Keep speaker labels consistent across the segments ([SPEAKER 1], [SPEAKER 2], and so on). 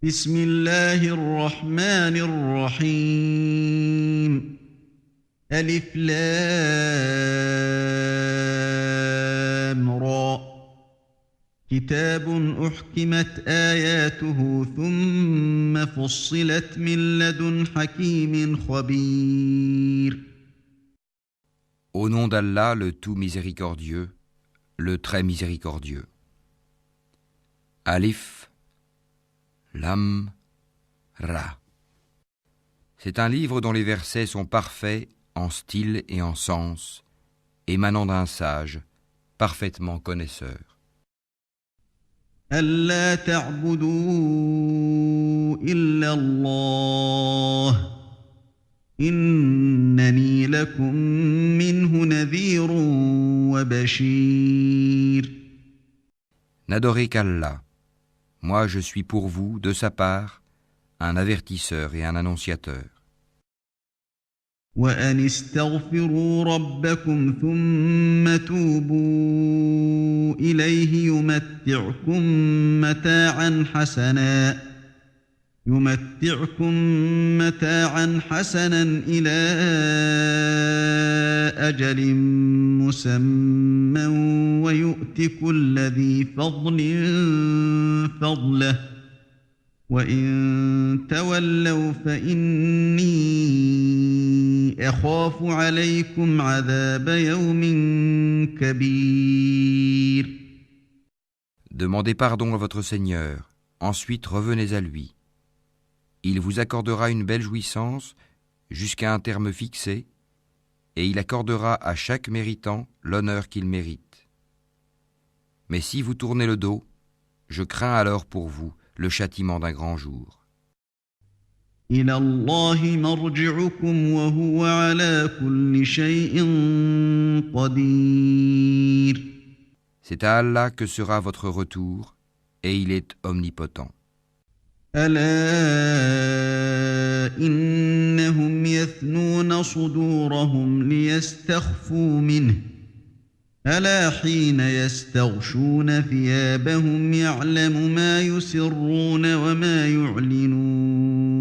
[SPEAKER 1] بسم الله الرحمن الرحيم ألف لام را كتاب أحكمت آياته ثم فصلت من لدن حكيم خبير.
[SPEAKER 2] Au nom d'Allah, le tout miséricordieux, le très miséricordieux. Alif, Lam, Ra. C'est un livre dont les versets sont parfaits en style et en sens, émanant d'un sage, parfaitement connaisseur.
[SPEAKER 1] ألا تعبدوا إلا الله إنني لكم منه نذير وبشير.
[SPEAKER 2] N'adorez qu'Allah. Moi je suis pour vous, de sa part, un avertisseur et un annonciateur.
[SPEAKER 1] وأن استغفروا ربكم ثم توبوا إليه يمتعكم متاعا حسنا إلى أجل مسمى ويؤت كل ذي فضل فضله وإن تولوا فإني أخاف عليكم عذاب يوم كبير.
[SPEAKER 2] Demandez pardon à votre Seigneur, ensuite revenez à lui. Il vous accordera une belle jouissance jusqu'à un terme fixé, et il accordera à chaque méritant l'honneur qu'il mérite. Mais si vous tournez le dos, je crains alors pour vous le châtiment d'un grand jour.
[SPEAKER 1] إلى الله مرجعكم وهو على كل شيء قدير.
[SPEAKER 2] C'est à Allah que sera votre retour, et il est omnipotent.
[SPEAKER 1] ألا إنهم يثنون صدورهم ليستخفوا منه ألا حين يستغشون ثيابهم يعلم ما يسرون وما يعلنون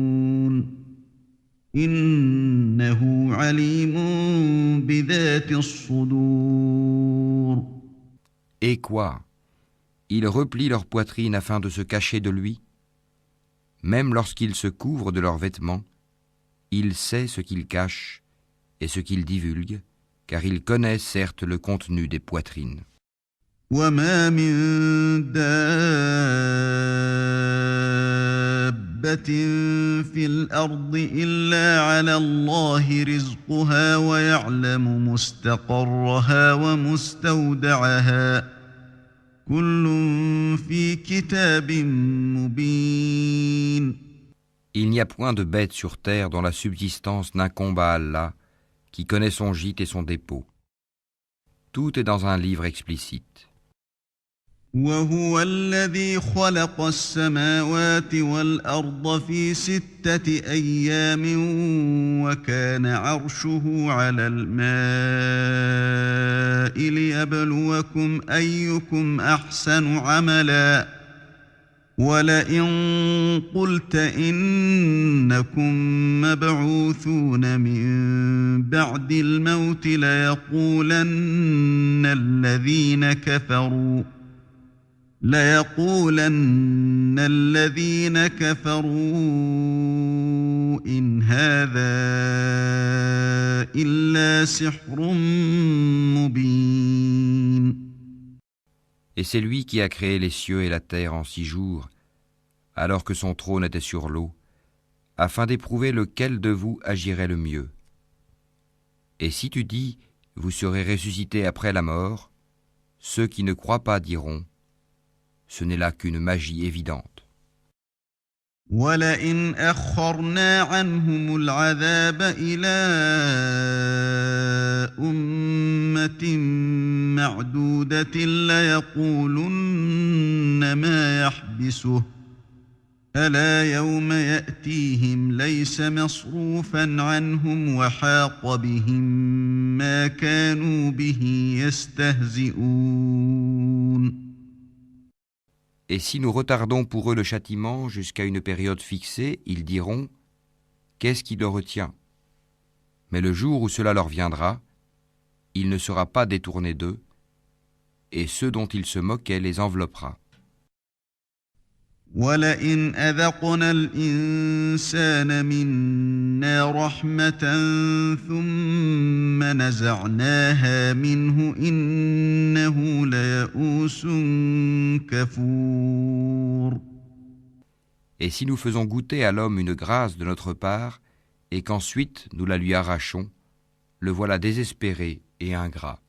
[SPEAKER 1] إنه عليم بذات الصدور.
[SPEAKER 2] Et quoi? Ils replient leur poitrine afin de se cacher de lui. Même lorsqu'ils se couvrent de leurs vêtements, il sait ce qu'ils cachent et ce qu'ils divulguent, car il connaît certes le contenu des poitrines.
[SPEAKER 1] وما من دابة في الأرض إلا على الله رزقها ويعلم مستقرها ومستودعها كل في كتاب مبين.
[SPEAKER 2] Il n'y a point de bête sur terre dont la subsistance n'incombe à Allah, qui connaît son gîte et son dépôt. Tout est dans un livre explicite.
[SPEAKER 1] وهو الذي خلق السماوات والأرض في 6 أيام وكان عرشه على الماء ليبلوكم أيكم أحسن عملا ولئن قلت إنكم مبعوثون من بعد الموت ليقولن الذين كفروا إن هذا إلا سحر مبين.
[SPEAKER 2] Et c'est lui qui a créé les cieux et la terre en 6 jours, alors que son trône était sur l'eau, afin d'éprouver lequel de vous agirait le mieux. Et si tu dis, vous serez ressuscités après la mort, ceux qui ne croient pas diront, ce n'est là qu'une magie évidente.
[SPEAKER 1] وَلَئِنْ أَخَّرْنَا عَنْهُمُ الْعَذَابَ إِلَىٰ أُمَّةٍ مَّعْدُودَةٍ لَّيَقُولُنَّ مَا يَحْبِسُهُ أَلَا يَوْمَ يَأْتِيهِمْ لَيْسَ مَصْرُوفًا عَنْهُمْ وَحَاقَ بِهِم مَّا كَانُوا بِهِ يَسْتَهْزِئُونَ.
[SPEAKER 2] Et si nous retardons pour eux le châtiment jusqu'à une période fixée, ils diront « Qu'est-ce qui le retient ?» Mais le jour où cela leur viendra, il ne sera pas détourné d'eux, et ceux dont ils se moquaient les enveloppera.
[SPEAKER 1] وَلَئِنْ أَذَقْنَا الْإِنسَانَ مِنَّا رَحْمَةً ثُمَّ نَزَعْنَاهَا مِنْهُ إِنَّهُ لَيَئُوسٌ كَفُورٌ.
[SPEAKER 2] Et si nous faisons goûter à l'homme une grâce de notre part, et qu'ensuite nous la lui arrachons, le voilà désespéré et ingrat.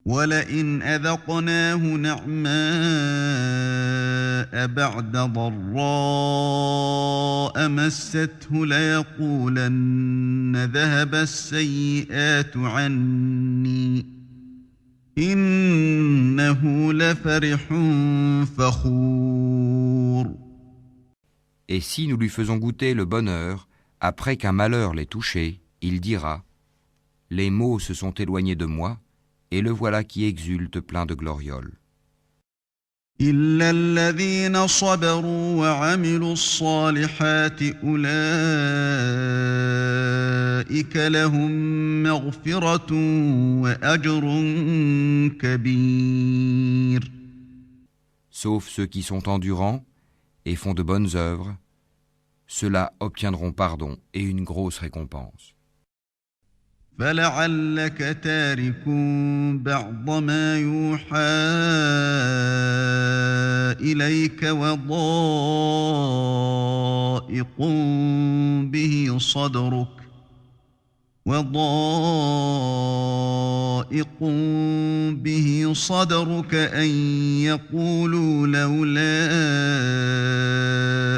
[SPEAKER 1] وَلَئِنْ أَذَقْنَاهُ نَعْمَاءَ بَعْدَ ضَرَّاءَ مَسَّتْهُ لَيَقُولَنَّ ذَهَبَ السَّيِّئَاتُ عَنِّي إِنَّهُ لَفَرِحٌ فَخُورٌ.
[SPEAKER 2] Et si nous lui faisons goûter le bonheur, après qu'un malheur l'ait touché, il dira « Les maux se sont éloignés de moi, et le voilà qui exulte plein de glorioles. »
[SPEAKER 1] إِلَّا الَّذِينَ صَبَرُوا وَعَمِلُوا الصَّالِحَاتِ أُولَئِكَ لَهُم مَّغْفِرَةٌ وَأَجْرٌ كَبِيرٌ.
[SPEAKER 2] Sauf ceux qui sont endurants et font de bonnes œuvres, ceux-là obtiendront pardon et une grosse récompense.
[SPEAKER 1] فَلَعَلَّكَ تَارِكٌ بَعْضَ مَا يُوحَىٰ إِلَيْكَ وَضَائِقٌ بِهِ صَدْرُكَ أَن يَقُولُوا لَوْلَا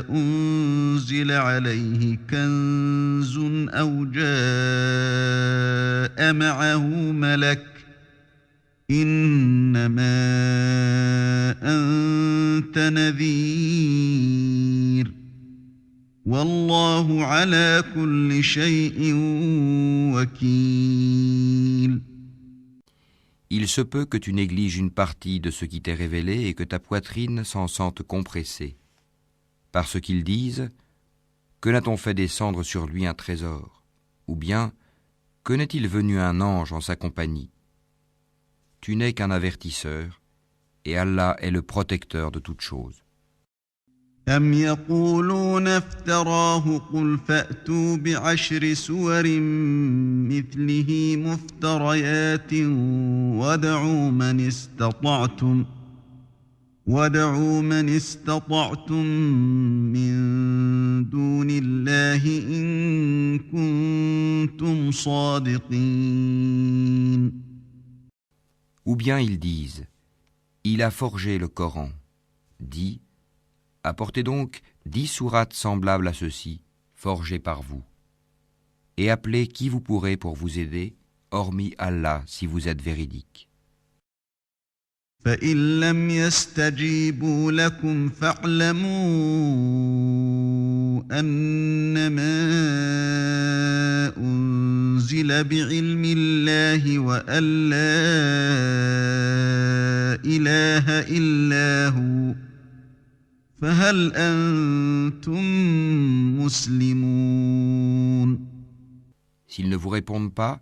[SPEAKER 1] أُنزِلَ عَلَيْهِ كَنزٌ أَوْ جَاءَ مَعَهُ مَلَكٌ إِنَّمَا أَنتَ نَذِيرٌ وَاللَّهُ عَلَى كُلِّ شَيْءٍ وَكِيلٌ.
[SPEAKER 2] Il se peut que tu négliges une partie de ce qui t'est révélé et que ta poitrine s'en sente compressée. Parce qu'ils disent « Que n'a-t-on fait descendre sur lui un trésor ?» Ou bien « Que n'est-il venu un ange en sa compagnie ?» Tu n'es qu'un avertisseur, et Allah est le protecteur de toutes choses.
[SPEAKER 1] أَمْ يَقُولُونَ افْتَرَاهُ قُلْ فَأْتُوا بِعَشْرِ سُوَرٍ مِثْلِهِ مُفْتَرَيَاتٍ وَادْعُوا مَنِ استطعتم من دون الله إن كنتم صادقين.
[SPEAKER 2] Ou bien ils disent « Il a forgé le Coran ». Dis « Apportez donc 10 sourates semblables à ceux-ci, forgées par vous. Et appelez qui vous pourrez pour vous aider, hormis Allah si vous êtes véridique. »
[SPEAKER 1] فَإِن لَّمْ يَسْتَجِيبُوا لَكُمْ فَاعْلَمُوا أَنَّمَا أُنزِلَ بِعِلْمِ اللَّهِ وَأَن لَّا إِلَٰهَ إِلَّا هُوَ فَهَلْ أَنتُم مُّسْلِمُونَ.
[SPEAKER 2] S'ils ne vous répondent pas,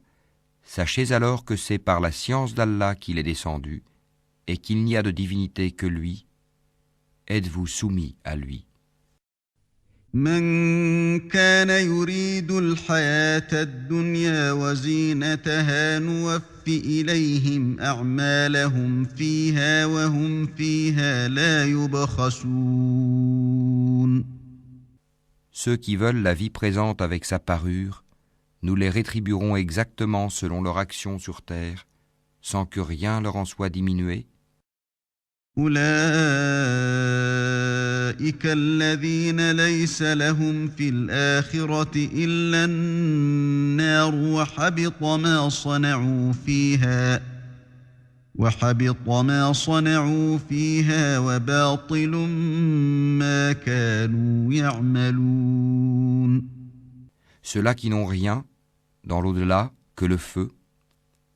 [SPEAKER 2] sachez alors que c'est par la science d'Allah qu'il est descendu, et qu'il n'y a de divinité que lui. Êtes-vous soumis à lui?
[SPEAKER 1] من كان يريد الحياة الدنيا وزينتها نوف إليهم أعمالهم فيها وهم فيها لا يبخسون.
[SPEAKER 2] Ceux qui veulent la vie présente avec sa parure, nous les rétribuerons exactement selon leur action sur terre, sans que rien leur en soit diminué.
[SPEAKER 1] أولئك الذين ليس لهم في الآخرة إلا النار وحبط ما صنعوا فيها وباطل ما كانوا يعملون.
[SPEAKER 2] Ceux-là qui n'ont rien, dans l'au-delà, que le feu,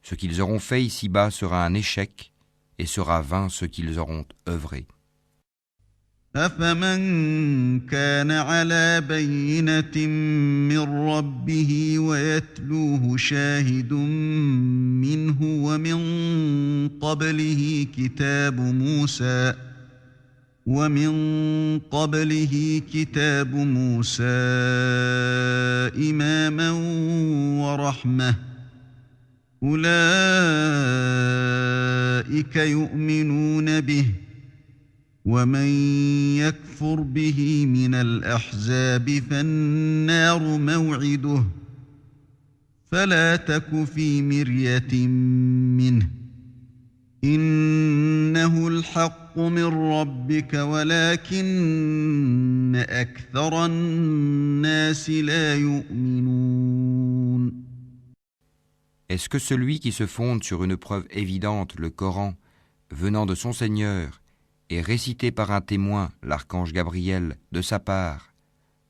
[SPEAKER 2] ce qu'ils auront fait ici-bas sera un échec, et sera vain ce qu'ils auront œuvré.
[SPEAKER 1] أفمن كان على بينة من ربه ويتلوه شاهد منه ومن قبله كتاب موسى إماما ورحمة أولئك يؤمنون به ومن يكفر به من الأحزاب فالنار موعده فلا تك في مرية منه إنه الحق من ربك ولكن أكثر الناس لا يؤمنون.
[SPEAKER 2] Est-ce que celui qui se fonde sur une preuve évidente, le Coran, venant de son Seigneur, et récité par un témoin, l'archange Gabriel, de sa part,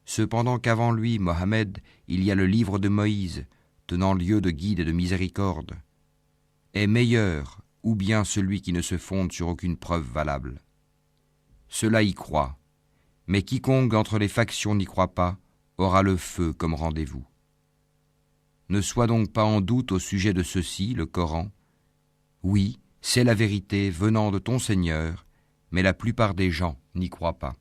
[SPEAKER 2] cependant qu'avant lui, Mohammed, il y a le livre de Moïse, tenant lieu de guide et de miséricorde, est meilleur ou bien celui qui ne se fonde sur aucune preuve valable? Cela y croit, mais quiconque entre les factions n'y croit pas aura le feu comme rendez-vous. Ne sois donc pas en doute au sujet de ceci, le Coran. Oui, c'est la vérité venant de ton Seigneur, mais la plupart des gens n'y croient pas.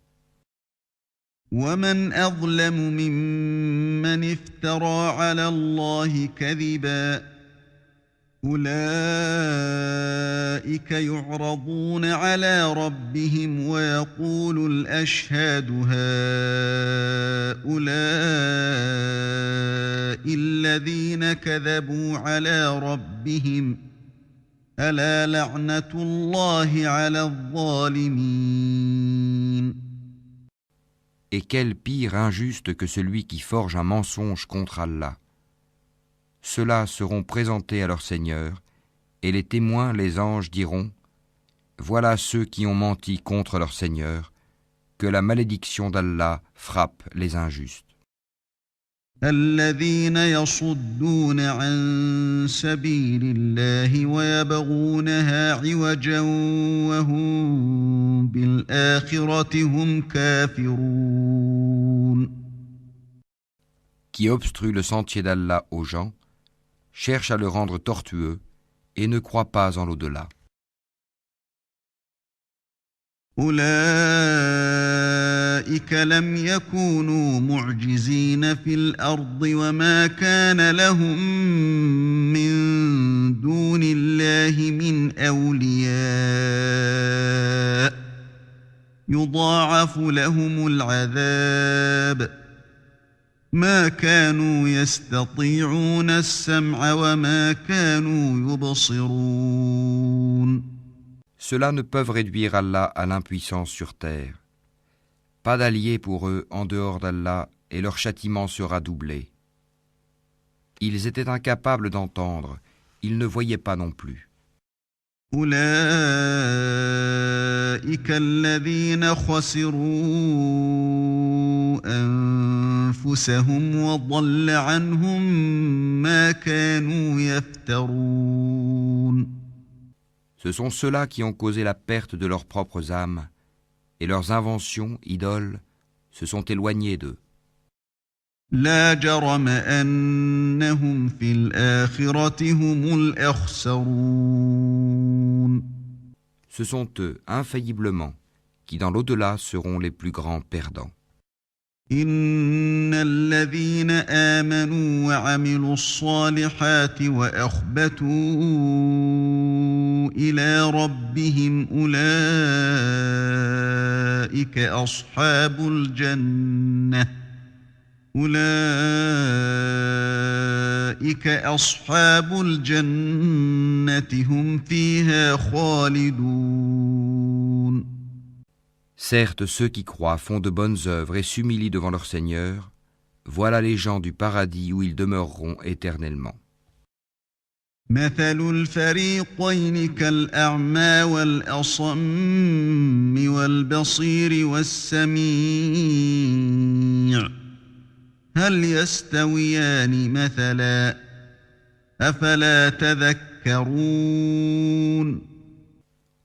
[SPEAKER 1] ومن أظلم ممن افترى على الله كذبا أولئك يعرضون على ربهم ويقول الأشهاد هؤلاء الذين كذبوا على ربهم ألا لعنة الله على الظالمين.
[SPEAKER 2] Et quel pire injuste que celui qui forge un mensonge contre Allah. Ceux-là seront présentés à leur Seigneur, et les témoins, les anges, diront « Voilà ceux qui ont menti contre leur Seigneur, que la malédiction d'Allah frappe les injustes. »
[SPEAKER 1] الذين يصدون عن سبيل الله ويبغونها عوجا وهم بالآخرة هم كافرون.
[SPEAKER 2] Qui obstruent le sentier d'Allah aux gens, cherchent à le rendre tortueux et ne croient pas en l'au-delà.
[SPEAKER 1] أولئك لم يكونوا معجزين في الأرض وما كان لهم من دون الله من أولياء يضاعف لهم العذاب ما كانوا يستطيعون السمع وما كانوا يبصرون.
[SPEAKER 2] Ceux-là ne peuvent réduire Allah à l'impuissance sur terre. Pas d'alliés pour eux en dehors d'Allah, et leur châtiment sera doublé. Ils étaient incapables d'entendre, ils ne voyaient pas non plus.
[SPEAKER 1] أولئك الذين خسروا أنفسهم وضل عنهم ما كانوا يفترون.
[SPEAKER 2] Ce sont ceux-là qui ont causé la perte de leurs propres âmes, et leurs inventions, idoles, se sont éloignées d'eux.
[SPEAKER 1] لا جرم أنهم في الآخرة هم الأخسرون.
[SPEAKER 2] Ce sont eux, infailliblement, qui dans l'au-delà seront les plus grands perdants.
[SPEAKER 1] إن الذين آمنوا وعملوا الصالحات وأخبتوا إلى ربهم أولئك أصحاب الجنة هم فيها خالدون.
[SPEAKER 2] Certes, ceux qui croient font de bonnes œuvres et s'humilient devant leur Seigneur, voilà les gens du paradis où ils demeureront éternellement.
[SPEAKER 1] مثل الفريقين كالأعمى والأصم والبصير والسميع هل يستويان مثلا أفلا تذكرون.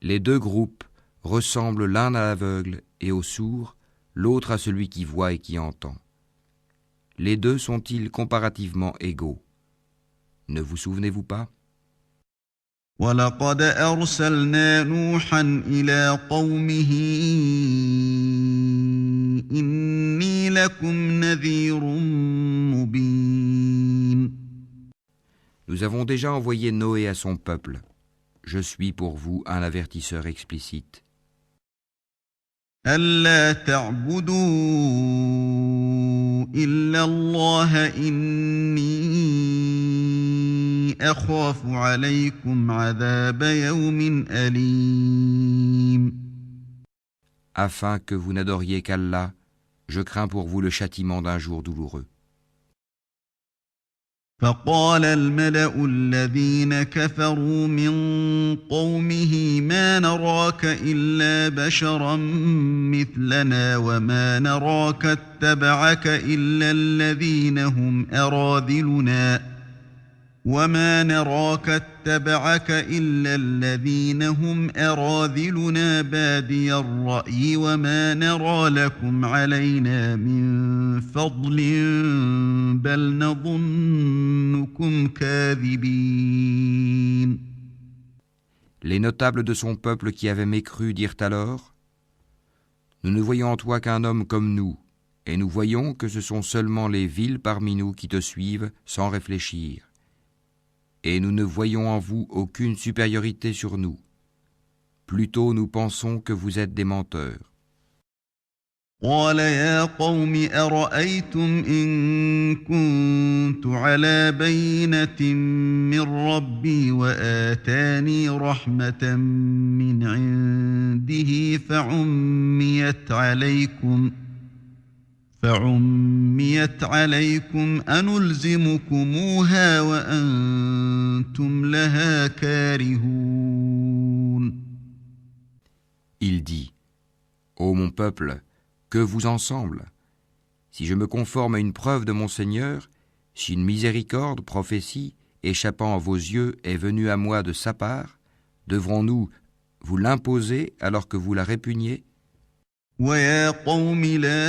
[SPEAKER 2] Les deux groupes, ressemblent l'un à l'aveugle et au sourd, l'autre à celui qui voit et qui entend. Les deux sont-ils comparativement égaux? Ne vous souvenez-vous pas?
[SPEAKER 1] وَلَقَدْ أَرْسَلْنَا نُوحًا إِلَىٰ قَوْمِهِ إِنِّي لَكُمْ نَذِيرٌ مُّبِينٌ.
[SPEAKER 2] Nous avons déjà envoyé Noé à son peuple. Je suis pour vous un avertisseur explicite.
[SPEAKER 1] أَلَّا تَعْبُدُوا إِلَّا اللَّهَ إِنِّي أَخَافُ عَلَيْكُمْ عَذَابَ يَوْمٍ أَلِيمٍ.
[SPEAKER 2] Afin que vous n'adoriez qu'Allah, je crains pour vous le châtiment d'un jour douloureux.
[SPEAKER 1] فقال الملأ الذين كفروا من قومه ما نراك إلا بشرا مثلنا وما نراك اتبعك إلا الذين هم أراذلنا بادي الرأي وما نرى لكم علينا من فضل بل نظنكم كاذبين.
[SPEAKER 2] Les notables de son peuple qui avaient mécru dirent alors : Nous ne voyons en toi qu'un homme comme nous, et nous voyons que ce sont seulement les vils parmi nous qui te suivent sans réfléchir. Et nous ne voyons en vous aucune supériorité sur nous. Plutôt nous pensons que vous êtes des menteurs.
[SPEAKER 1] قال يا قوم أرأيتم إن كنت على بينة من ربي وآتاني رحمة من عنده فعميت عليكم أنلزمكموها وأنتم لها كارهون.
[SPEAKER 2] Il dit : Ô mon peuple, que vous ensemble, si je me conforme à une preuve de mon Seigneur, si une miséricorde, prophétie, échappant à vos yeux est venue à moi de sa part, devrons-nous vous l'imposer alors que vous la répugnez ?
[SPEAKER 1] وَيَا قَوْمِ لَا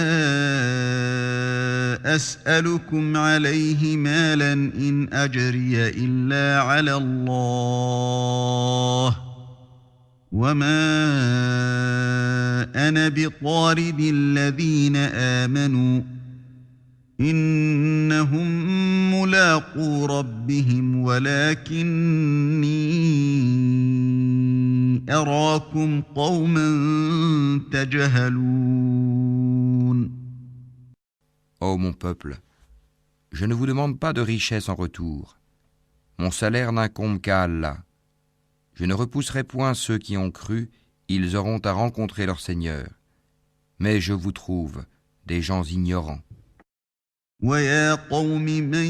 [SPEAKER 1] أَسْأَلُكُمْ عَلَيْهِ مَالًا إِنْ أَجْرِيَ إِلَّا عَلَى اللَّهِ وَمَا أَنَا بِطَارِدِ الَّذِينَ آمَنُوا إِنَّهُمْ مُلَاقُو رَبِّهِمْ وَلَكِنِّي أَرَاكُمْ قَوْمًا تَجْهَلُونَ.
[SPEAKER 2] Ô mon peuple, je ne vous demande pas de richesse en retour. Mon salaire n'incombe qu'à Allah. Je ne repousserai point ceux qui ont cru, ils auront à rencontrer leur Seigneur. Mais je vous trouve des gens ignorants.
[SPEAKER 1] وَيَا قَوْمِ مَنْ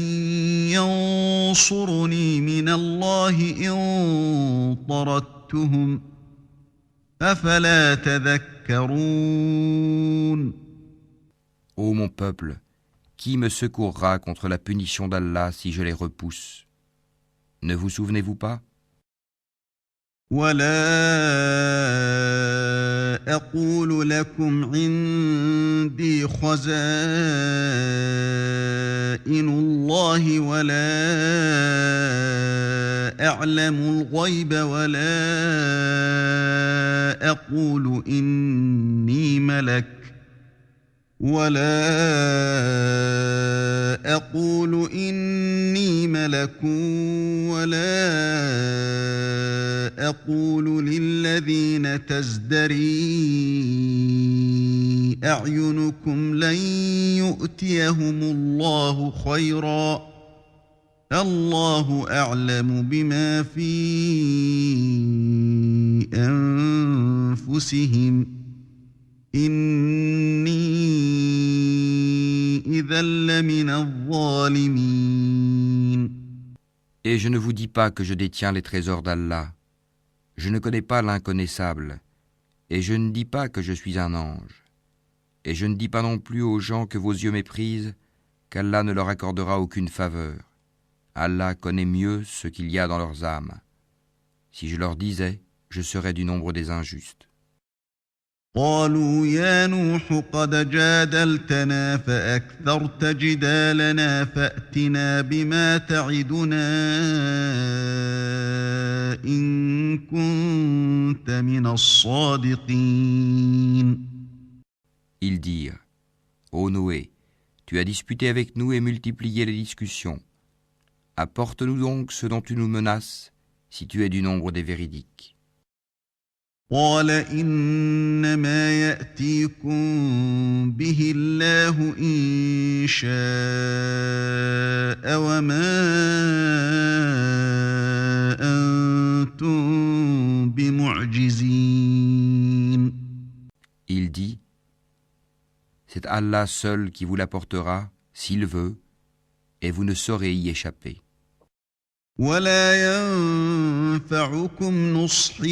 [SPEAKER 1] يَنْصُرُنِي مِنَ اللَّهِ إِنْ طَرَدتُّهُمْ أَفَلَا تَذَكَّرُونَ.
[SPEAKER 2] Ô mon peuple, qui me secourra contre la punition d'Allah si je les repousse ? Ne vous souvenez-vous pas ?
[SPEAKER 1] وَلَا أَقُولُ لَكُمْ عِندِي خَزَائِنُ اللَّهِ وَلَا أَعْلَمُ الْغَيْبَ وَلَا أَقُولُ إِنِّي مَلَكٌ وَلَا أَقُولُ لِلَّذِينَ تَزْدَرِي أَعْيُنُكُمْ لَنْ يُؤْتِيَهُمُ اللَّهُ خَيْرًا الله أعلم بما في أنفسهم إني إذا لمن الظالمين.
[SPEAKER 2] Et je ne vous dis pas que je détiens les trésors d'Allah. Je ne connais pas l'inconnaissable. Et je ne dis pas que je suis un ange. Et je ne dis pas non plus aux gens que vos yeux méprisent qu'Allah ne leur accordera aucune faveur. Allah connaît mieux ce qu'il y a dans leurs âmes. Si je leur disais, je serais du nombre des injustes.
[SPEAKER 1] قالوا يا نوح قد جادلتنا فأكثرت جدالنا فأتنا بما تعدنا إن كنت من الصادقين.
[SPEAKER 2] Ils dirent, Ô Noé, tu as disputé avec nous et multiplié les discussions. Apporte-nous donc ce dont tu nous menaces, si tu es du nombre des véridiques.
[SPEAKER 1] قال إنما يأتيكم به الله إن شاء وما أنتم بمعجزين.
[SPEAKER 2] Il dit, c'est Allah seul qui vous l'apportera, s'il veut, et vous ne saurez y échapper.
[SPEAKER 1] ولا ينفعكم نصحي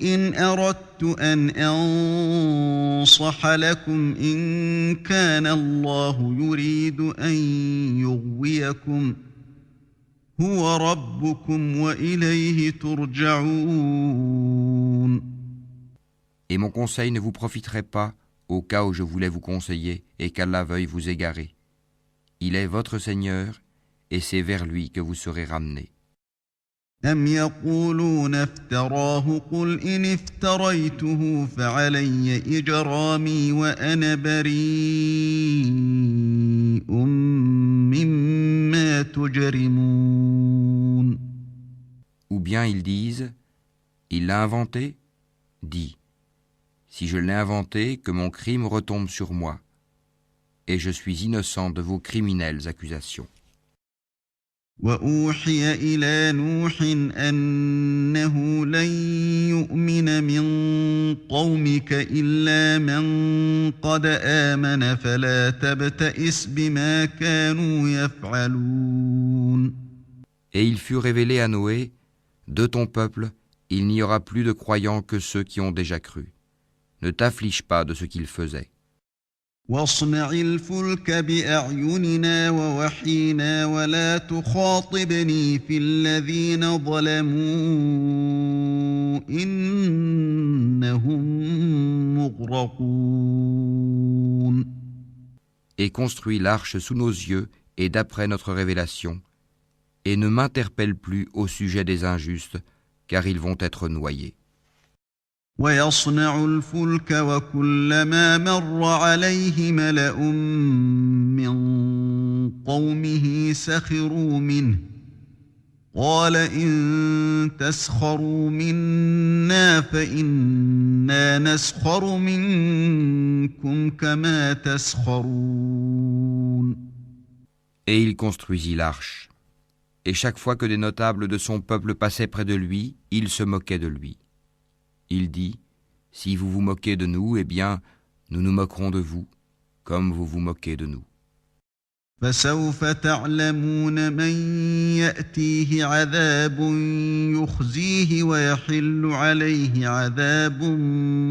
[SPEAKER 1] إن أردت أن أنصح لكم إن كان الله يريد أن يغويكم هو ربكم وإليه ترجعون.
[SPEAKER 2] Et mon conseil ne vous profiterait pas au cas où je voulais vous conseiller et qu'Allah veuille vous égarer. Il est votre Seigneur et c'est vers lui que vous serez ramenés.
[SPEAKER 1] أم يقولون افتراه قل إن افتريته فعلي إجرامي وأنا بريء مما تجرمون.
[SPEAKER 2] Ou bien ils disent, il l'a inventé? Dis, si je l'ai inventé, que mon crime retombe sur moi, et je suis innocent de vos criminelles accusations.
[SPEAKER 1] وأوحي إلى نوح أنه لن يؤمن من قومك إلا من قد آمن فلا تبتئس بما كانوا يفعلون.
[SPEAKER 2] Et il fut révélé à Noé, de ton peuple, il n'y aura plus de croyants que ceux qui ont déjà cru. Ne t'afflige pas de ce qu'ils faisaient.
[SPEAKER 1] واصنع الفلك بأعيننا ووحينا ولا تخاطبني في الذين ظلموا إنهم مغرقون.
[SPEAKER 2] Et construis l'arche sous nos yeux et d'après notre révélation, et ne m'interpelle plus au sujet des injustes, car ils vont être noyés.
[SPEAKER 1] ويصنع الفلك وكلما مر عليه ملأ من قومه سخروا منه قال إن تسخروا منا فإنا نسخر منكم كما تسخرون.
[SPEAKER 2] Et il construisit l'arche. Et chaque fois que des notables de son peuple passaient près de lui, il se moquait de lui. Il dit, si vous vous moquez de nous, eh bien, nous nous moquerons de vous, comme vous vous moquez de nous.
[SPEAKER 1] فسوف تعلمون من يأتيه عذاب يخزيه ويحل عليه عذاب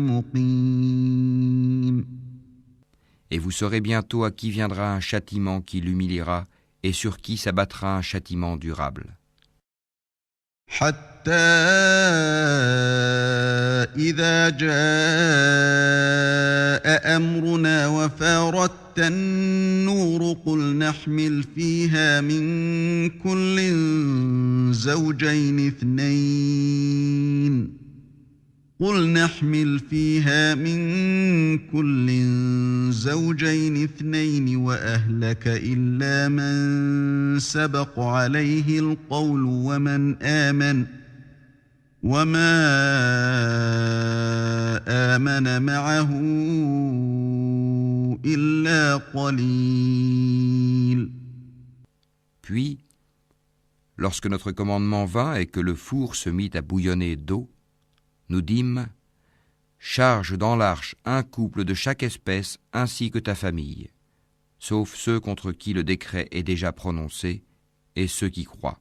[SPEAKER 1] مقيم.
[SPEAKER 2] Et vous saurez bientôt à qui viendra un châtiment qui l'humiliera et sur qui s'abattra un châtiment durable.
[SPEAKER 1] حتى إذا جاء أمرنا وفارت النور قل نحمل فيها من كل زوجين اثنين وأهلك إلا من سبق عليه القول وما آمن معه إلا قليل.
[SPEAKER 2] Puis, lorsque notre commandement vint et que le four se mit à bouillonner d'eau, nous dîmes, charge dans l'arche un couple de chaque espèce ainsi que ta famille, sauf ceux contre qui le décret est déjà prononcé et ceux qui croient.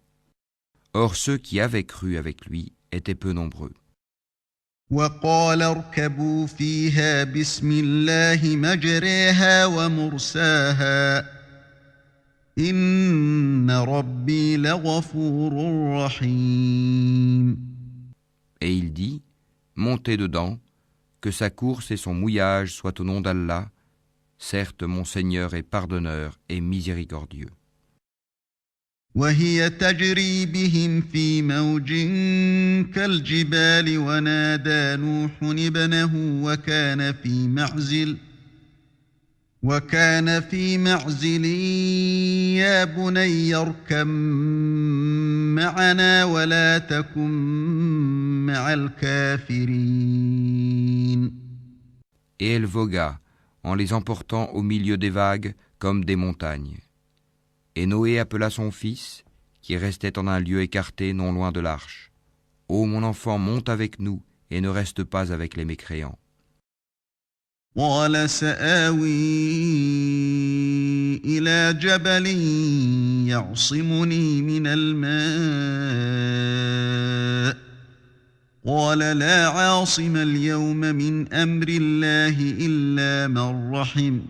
[SPEAKER 2] Or ceux qui avaient cru avec lui étaient peu nombreux.
[SPEAKER 1] وقال اركبوا فيها بسم الله مجريها ومرساها إن ربي لغفور رحيم.
[SPEAKER 2] Et il dit, montez dedans, que sa course et son mouillage soient au nom d'Allah. Certes, mon Seigneur est pardonneur et miséricordieux.
[SPEAKER 1] وهي تجري بهم في موج كالجبال ونادى نوح ابنه وكان في معزل يا بني اركب معنا ولا تكن مع الكافرين.
[SPEAKER 2] Et elle vogua, en les emportant au milieu des vagues comme des montagnes. Et Noé appela son fils, qui restait en un lieu écarté non loin de l'arche. « Ô mon enfant, monte avec nous et ne reste pas avec les mécréants. »
[SPEAKER 1] قال سآوي إلى جبل يعصمني من الماء قال لا عاصم اليوم من أمر الله إلا من رحم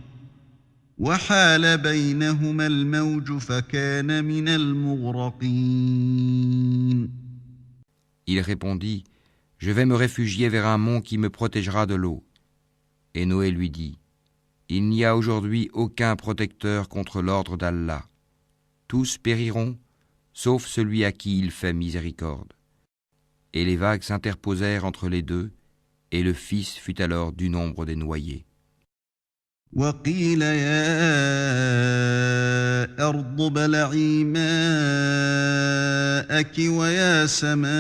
[SPEAKER 1] وحال بينهما الموج فكان من المغرقين.
[SPEAKER 2] Il répondit, « Je vais me réfugier vers un mont qui me protégera de l'eau. » Et Noé lui dit, « Il n'y a aujourd'hui aucun protecteur contre l'ordre d'Allah. Tous périront, sauf celui à qui il fait miséricorde. » Et les vagues s'interposèrent entre les deux, et le fils fut alors du nombre des noyés.
[SPEAKER 1] وقيل يا أرض ابلعي ماءك ويا سماء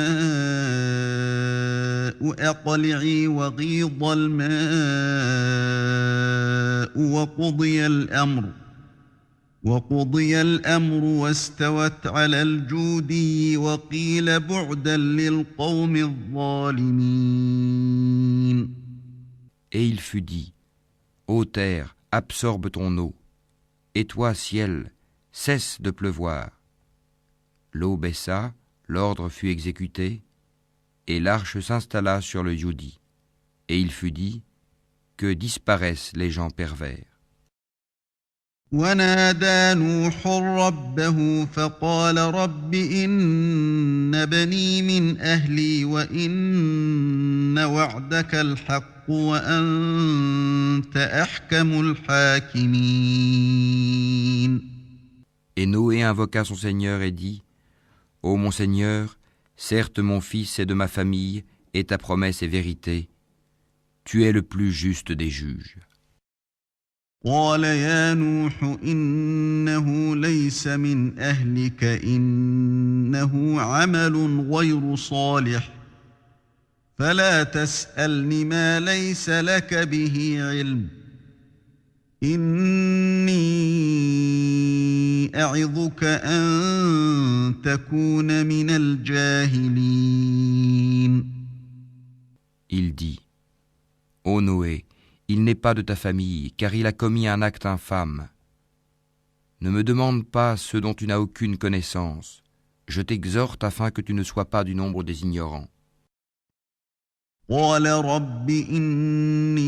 [SPEAKER 1] أقلعي وغيض الماء وقضي الأمر واستوت على الجودي وقيل بعدا للقوم الظالمين.
[SPEAKER 2] Et il fut dit, Ô terre, absorbe ton eau, et toi, ciel, cesse de pleuvoir. L'eau baissa, l'ordre fut exécuté, et l'arche s'installa sur le Judi. Et il fut dit, que disparaissent les gens pervers.
[SPEAKER 1] ونادى نوح ربه فقال رب إن بني من أهلي وإن وعدك الحق وأنت أحكم الحاكمين.
[SPEAKER 2] Et Noé invoqua son Seigneur et dit, Ô mon Seigneur, certes mon fils est de ma famille, et ta promesse est vérité. Tu es le plus juste des juges.
[SPEAKER 1] قال يا نوح إنه ليس من أهلك إنه عمل غير صالح فلا تسألني ما ليس لك به علم إني أعظك أن تكون من الجاهلين.
[SPEAKER 2] Il dit, Ô Noé, il n'est pas de ta famille, car il a commis un acte infâme. Ne me demande pas ce dont tu n'as aucune connaissance. Je t'exhorte afin que tu ne sois pas du nombre des ignorants.
[SPEAKER 1] قال رب إني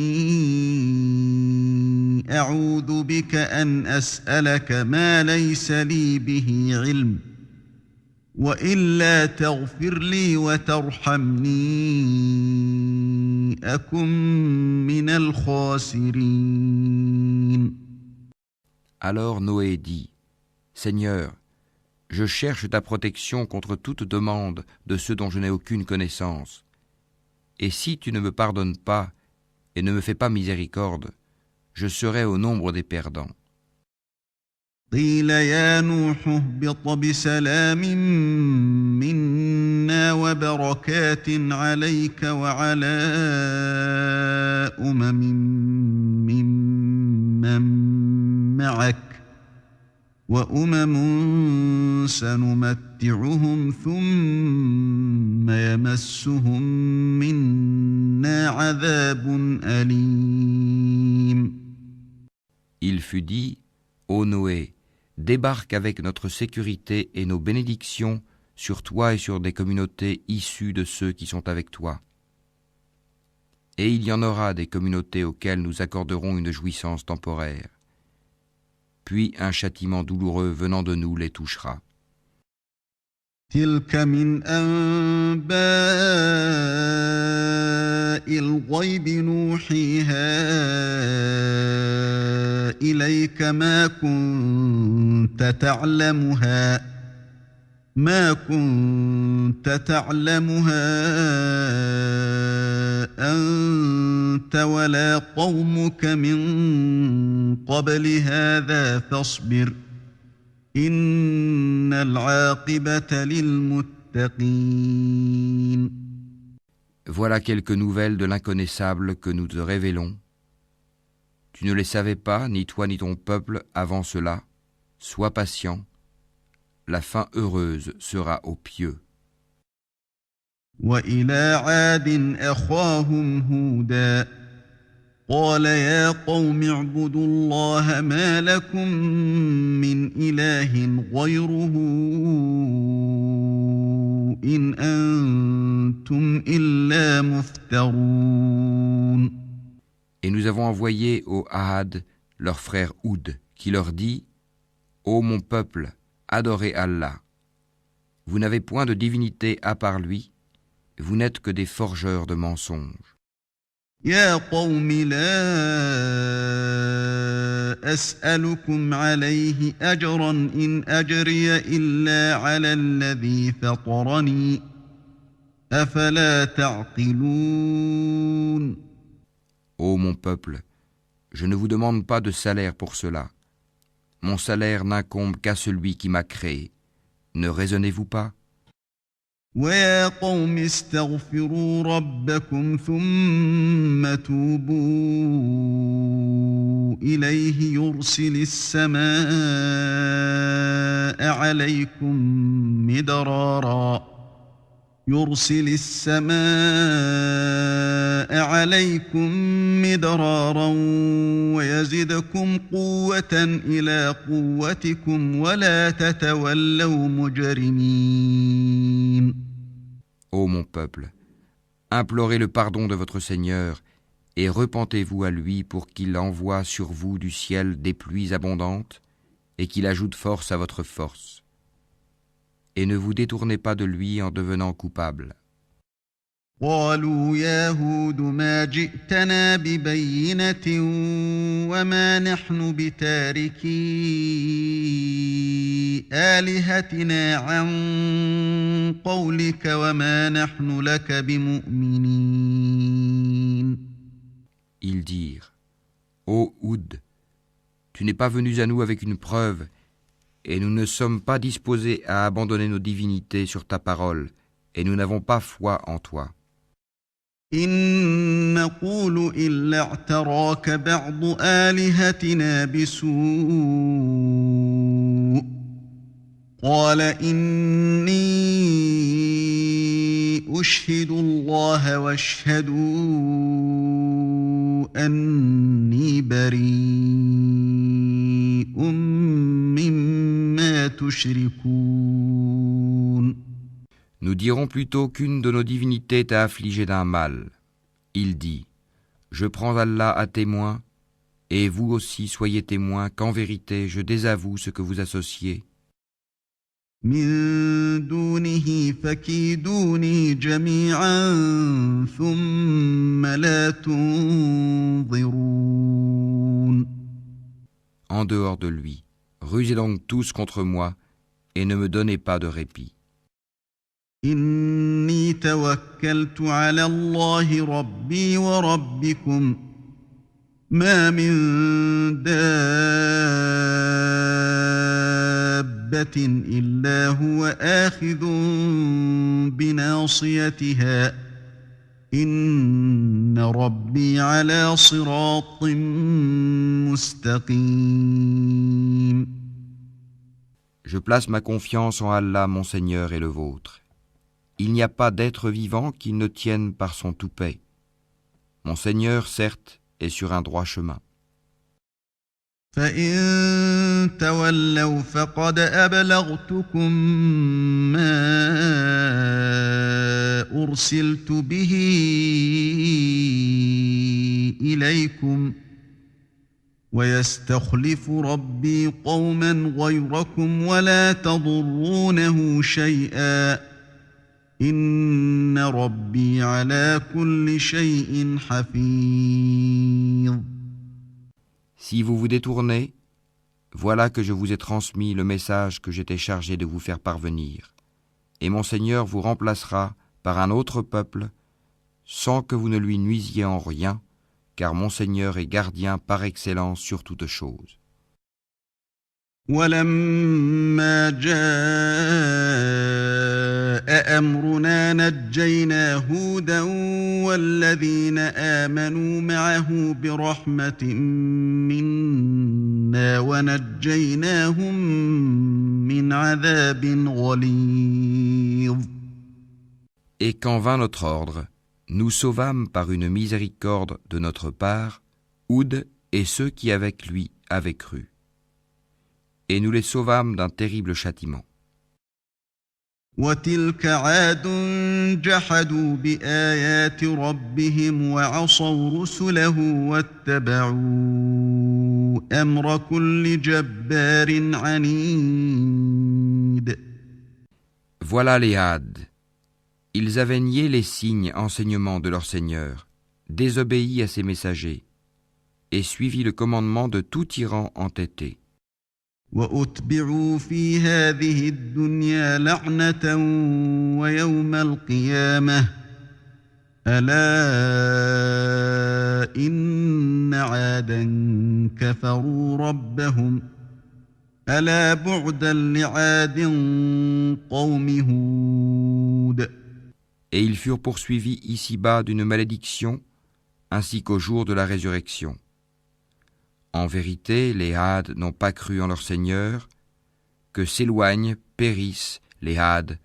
[SPEAKER 1] أعوذ بك أن أسألك ما ليس لي به علم وإلا تغفر لي وترحمني أكن من الخاسرين.
[SPEAKER 2] Alors Noé dit, Seigneur, je cherche ta protection contre toute demande de ceux dont je n'ai aucune connaissance. Et si tu ne me pardonnes pas et ne me fais pas miséricorde, je serai au nombre des perdants.
[SPEAKER 1] قيل يا نوح اهبط بسلام منا وبركات عليك وعلى ممن معك وأمم سنمتعهم ثم يمسهم منا عذاب أليم.
[SPEAKER 2] Il fut dit, Ô Noé, débarque avec notre sécurité et nos bénédictions sur toi et sur des communautés issues de ceux qui sont avec toi. Et il y en aura des communautés auxquelles nous accorderons une jouissance temporaire. Puis un châtiment douloureux venant de nous les touchera.
[SPEAKER 1] تلك من أنباء الغيب نوحيها إليك ما كنت تعلمها أنت ولا قومك من قبل هذا فاصبر إن العاقبة للمتقين.
[SPEAKER 2] Voilà quelques nouvelles de l'inconnaissable que nous te révélons. Tu ne les savais pas, ni toi ni ton peuple, avant cela. Sois patient. La fin heureuse sera aux pieux.
[SPEAKER 1] وإلى عاد أخاهم هودا قال يا قوم اعبدوا الله ما لكم من إله غيره إن أنتم إلا مفترون.
[SPEAKER 2] Et nous avons envoyé au Ahad leur frère Houd, qui leur dit « Ô mon peuple, adorez Allah. Vous n'avez point de divinité à part lui, vous n'êtes que des forgeurs de mensonges. »
[SPEAKER 1] يا قوم لا أسألكم عليه أجرا إن أجري إلا على الذي فطرني أفلا تعقلون.
[SPEAKER 2] Ô mon peuple, je ne vous demande pas de salaire pour cela. Mon salaire n'incombe qu'à celui qui m'a créé. Ne raisonnez-vous pas?
[SPEAKER 1] ويا قوم استغفروا ربكم ثم توبوا إليه يرسل السماء عليكم مدرارا ويزدكم قوة إلى قوتكم ولا تتولوا مجرمين.
[SPEAKER 2] Ô mon peuple, implorez le pardon de votre Seigneur et repentez-vous à lui pour qu'il envoie sur vous du ciel des pluies abondantes et qu'il ajoute force à votre force. Et ne vous détournez pas de lui en devenant coupable.
[SPEAKER 1] قالوا يا هود ما جئتنا ببينة وما نحن بتاركي آلهتنا عن قولك وما نحن لك بمؤمنين.
[SPEAKER 2] Ils dirent, Ô Houd, tu n'es pas venu à nous avec une preuve, et nous ne sommes pas disposés à abandonner nos divinités sur ta parole, et nous n'avons pas foi en toi.
[SPEAKER 1] إن نقول إلا اعتراك بعض آلهتنا بسوء قال إني أشهد الله واشهدوا أني بريء مما تشركون.
[SPEAKER 2] Nous dirons plutôt qu'une de nos divinités t'a affligé d'un mal. Il dit, je prends Allah à témoin, et vous aussi soyez témoins qu'en vérité je désavoue ce que vous associez.
[SPEAKER 1] من دونه فكيدوني جميعا ثم لا تنظرون.
[SPEAKER 2] En dehors de lui, rusez donc tous contre moi, et ne me donnez pas de répit.
[SPEAKER 1] إني توكلت على الله ربي وربكم ما من دابة إلا هو آخذ بناصيتها إن ربي على صراط مستقيم.
[SPEAKER 2] Je place ma confiance en Allah, mon Seigneur et le vôtre. Il n'y a pas d'être vivant qui ne tienne par son toupet. Mon Seigneur, certes, est sur un droit chemin.
[SPEAKER 1] فإن تولوا فقد أبلغتكم ما أرسلت به إليكم ويستخلف ربي قوما غيركم ولا تضرونه شيئا إن ربي على كل شيء حفيظ.
[SPEAKER 2] Si vous vous détournez, voilà que je vous ai transmis le message que j'étais chargé de vous faire parvenir, et mon Seigneur vous remplacera par un autre peuple, sans que vous ne lui nuisiez en rien, car mon Seigneur est gardien par excellence sur toute chose.
[SPEAKER 1] ولما جاء أمرنا نجينا هودا والذين آمنوا معه برحمة منا ونجيناهم من عذاب غليظ.
[SPEAKER 2] Et quand vint notre ordre, nous sauvâmes par une miséricorde de notre part Houd et ceux qui avec lui avaient cru. Et nous les sauvâmes d'un terrible châtiment.
[SPEAKER 1] وتلك عاد جحدوا بآيات ربهم وعصوا رسله واتبعوا أمر كل جبار عنيد.
[SPEAKER 2] Voilà les Hades. Ils avaient nié les signes enseignements de leur Seigneur, désobéi à ses messagers, et suivi le commandement de tout tyran entêté.
[SPEAKER 1] وأتبعوا في هذه الدنيا لعنة ويوم القيامة ألا إن عادا كفروا ربهم ألا بعدا لعاد قوم هود.
[SPEAKER 2] Et ils furent poursuivis ici-bas d'une malédiction, ainsi qu'au jour de la résurrection. En vérité, les Hades n'ont pas cru en leur Seigneur, que s'éloignent, périssent les Hades,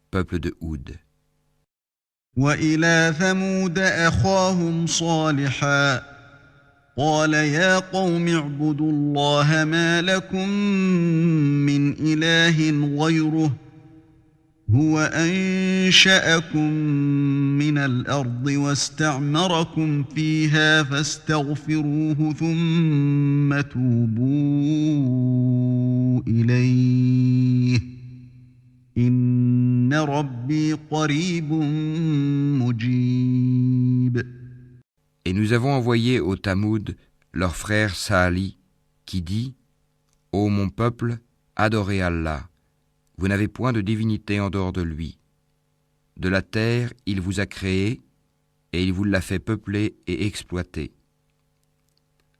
[SPEAKER 2] peuple de Houd.
[SPEAKER 1] وإلى ثمود أخاهم صالحا قال يا قوم اعبدوا الله ما لكم من إله غيره هو أنشأكم من الأرض واستعمركم فيها فاستغفروه ثم توبوا إليه إن ربي قريب مجيب.
[SPEAKER 2] Et nous avons envoyé au Tamoud leur frère Saali, qui dit « Ô mon peuple, adorez Allah. Vous n'avez point de divinité en dehors de lui. De la terre, il vous a créé, et il vous l'a fait peupler et exploiter.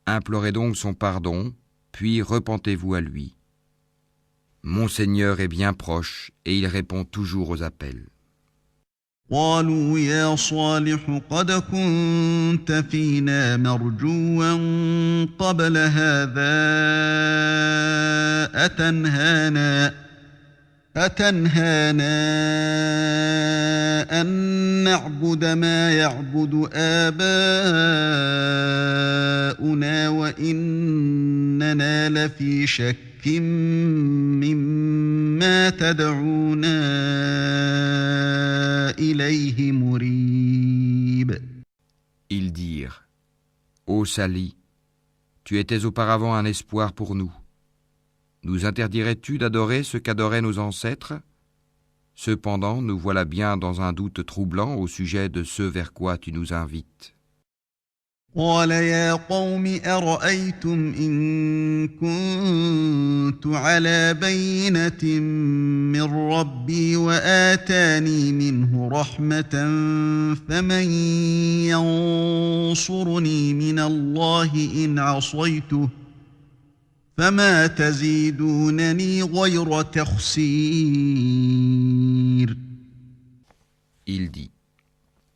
[SPEAKER 2] Implorez donc son pardon, puis repentez-vous à lui. Mon Seigneur est bien proche, et il répond toujours aux appels. »
[SPEAKER 1] قالوا يا صالح قد كنت فينا مرجوا قبل هذا أتنهانا أن نعبد ما يعبد آباؤنا وإننا لفي شك مما تدعونا إليه مريب.
[SPEAKER 2] Ils dirent, Ô Sali, tu étais auparavant un espoir pour nous. Nous interdirais-tu d'adorer ce qu'adoraient nos ancêtres ? Cependant, nous voilà bien dans un doute troublant au sujet de ce vers quoi tu nous invites.
[SPEAKER 1] قال يا قوم أرأيتم إن كنت على بينة من ربي وآتاني منه رحمة فمن ينصرني من الله إن عصيته فما تزيدونني غير تخسير.
[SPEAKER 2] Il dit,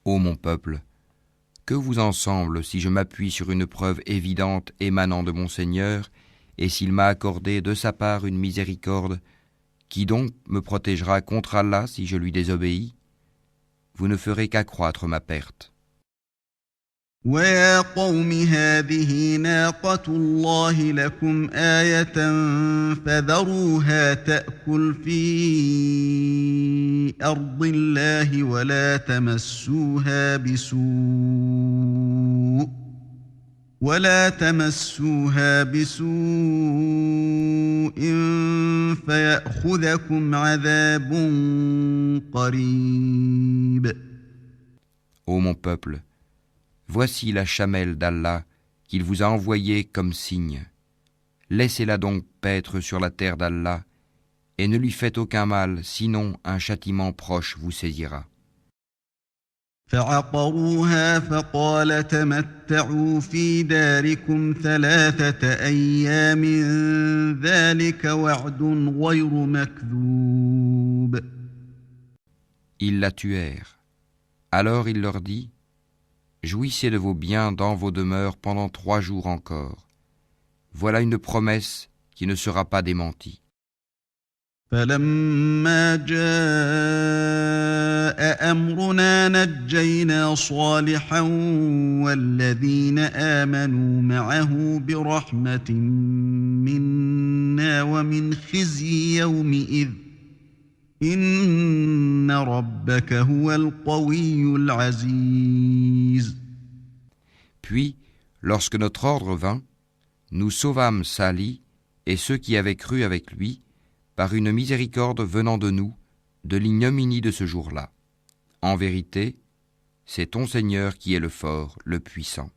[SPEAKER 2] Ô mon peuple, que vous en semble si je m'appuie sur une preuve évidente émanant de mon Seigneur, et s'il m'a accordé de sa part une miséricorde, qui donc me protégera contre Allah si je lui désobéis ? Vous ne ferez qu'accroître ma perte.
[SPEAKER 1] ويا قوم هذه ناقة الله لكم آية فذروها تأكل في أرض الله ولا تمسوها بسوء فيأخذكم عذاب قريب.
[SPEAKER 2] Ô mon peuple, voici la chamelle d'Allah qu'il vous a envoyée comme signe. Laissez-la donc paître sur la terre d'Allah et ne lui faites aucun mal, sinon un châtiment proche vous saisira.
[SPEAKER 1] فعقروها فقال تمتعوا في داركم 3 أيام ذلك وعد غير مكذوب.
[SPEAKER 2] Ils la tuèrent. Alors il leur dit, jouissez de vos biens dans vos demeures pendant 3 jours encore. Voilà une promesse qui ne sera pas démentie.
[SPEAKER 1] فلما جاء أمرنا نجينا صالحا والذين آمنوا معه برحمة منا ومن خزي يومئذ إن ربك هو القوي العزيز.
[SPEAKER 2] Puis, lorsque notre ordre vint, nous sauvâmes Salih et ceux qui avaient cru avec lui par une miséricorde venant de nous, de l'ignominie de ce jour-là. En vérité, c'est ton Seigneur qui est le fort, le puissant.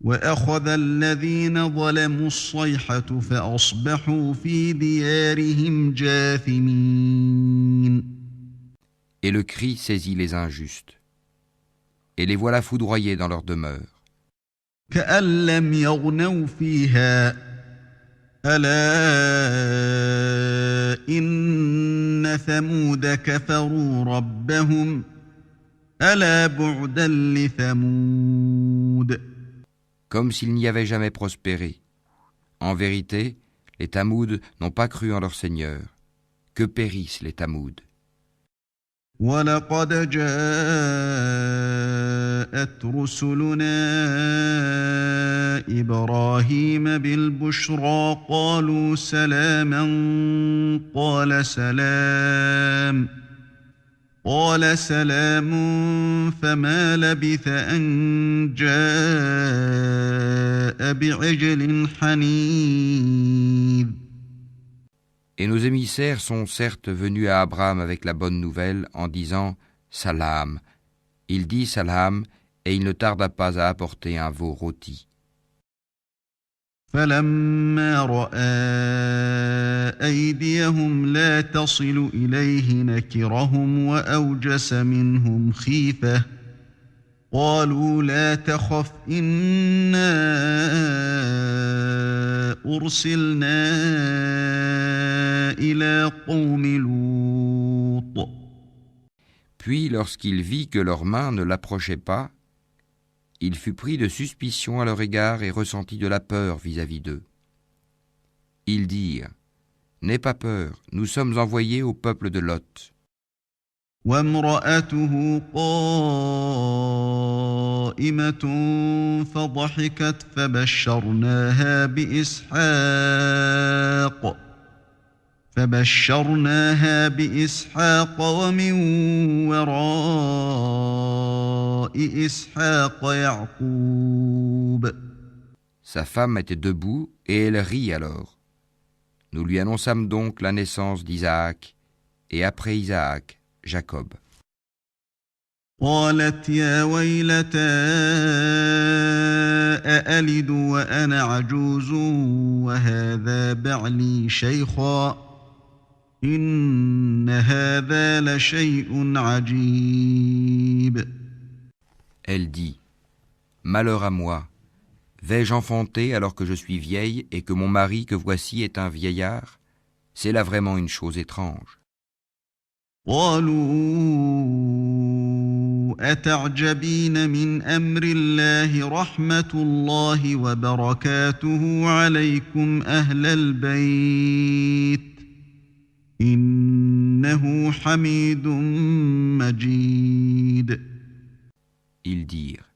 [SPEAKER 1] وأخذ الذين ظلموا الصيحة فأصبحوا في ديارهم جاثمين.
[SPEAKER 2] Et le cri saisit les injustes. Et les voilà foudroyés dans leur demeure.
[SPEAKER 1] كأن لم يغنوا فيها ألا إن ثمود كفروا ربهم ألا بعدا لثمود.
[SPEAKER 2] Comme s'ils n'y avaient jamais prospéré. En vérité, les Tamouds n'ont pas cru en leur Seigneur. Que périssent les Tamouds.
[SPEAKER 1] وَلَقَدْ جَاءَتْ رُسُلُنَا إِبْرَاهِيمَ بِالْبُشْرَى قَالُوا سَلَامًا قَالَ سَلَامٌ فَمَا لَبِثَ أَنْ جَاءَ بِعِجْلٍ حَنِيذٍ.
[SPEAKER 2] Et nos émissaires sont certes venus à Abraham avec la bonne nouvelle en disant « Salam ». Il dit « Salam » et il ne tarda pas à apporter un veau rôti.
[SPEAKER 1] فَلَمَّا رَأَىٰ أَيْدِيَهُمْ لَا تَصِلُ إِلَيْهِ نَكِرَهُمْ وَأَوْجَسَ مِنْهُمْ خِيفَةً قَالُوا لَا تَخَفْ إِنَّا أُرْسِلْنَا إِلَىٰ قَوْمِ لُوطٍ.
[SPEAKER 2] Puis, lorsqu'il vit que leurs mains ne l'approchaient pas, il fut pris de suspicion à leur égard et ressentit de la peur vis-à-vis d'eux. Ils dirent « N'aie pas peur, nous sommes envoyés au peuple de Lot. »
[SPEAKER 1] وامرأته قائمة فضحكت فبشرناها بإسحاق ومن وراء إسحاق يعقوب.
[SPEAKER 2] Sa femme était debout et elle rit alors. Nous lui annonçâmes donc la naissance d'Isaac et après Isaac, Jacob.
[SPEAKER 1] قالت يا ويلتى أألد وأنا عجوز وهذا بعلي شيخا إن هذا لشيء عجيب.
[SPEAKER 2] Elle dit « Malheur à moi, vais-je enfanter alors que je suis vieille et que mon mari que voici est un vieillard? C'est là vraiment une chose étrange. »
[SPEAKER 1] قالوا أتعجبين من أمر الله رحمة الله وبركاته عليكم أهل البيت إنه حميد مجيد.
[SPEAKER 2] Ils dirent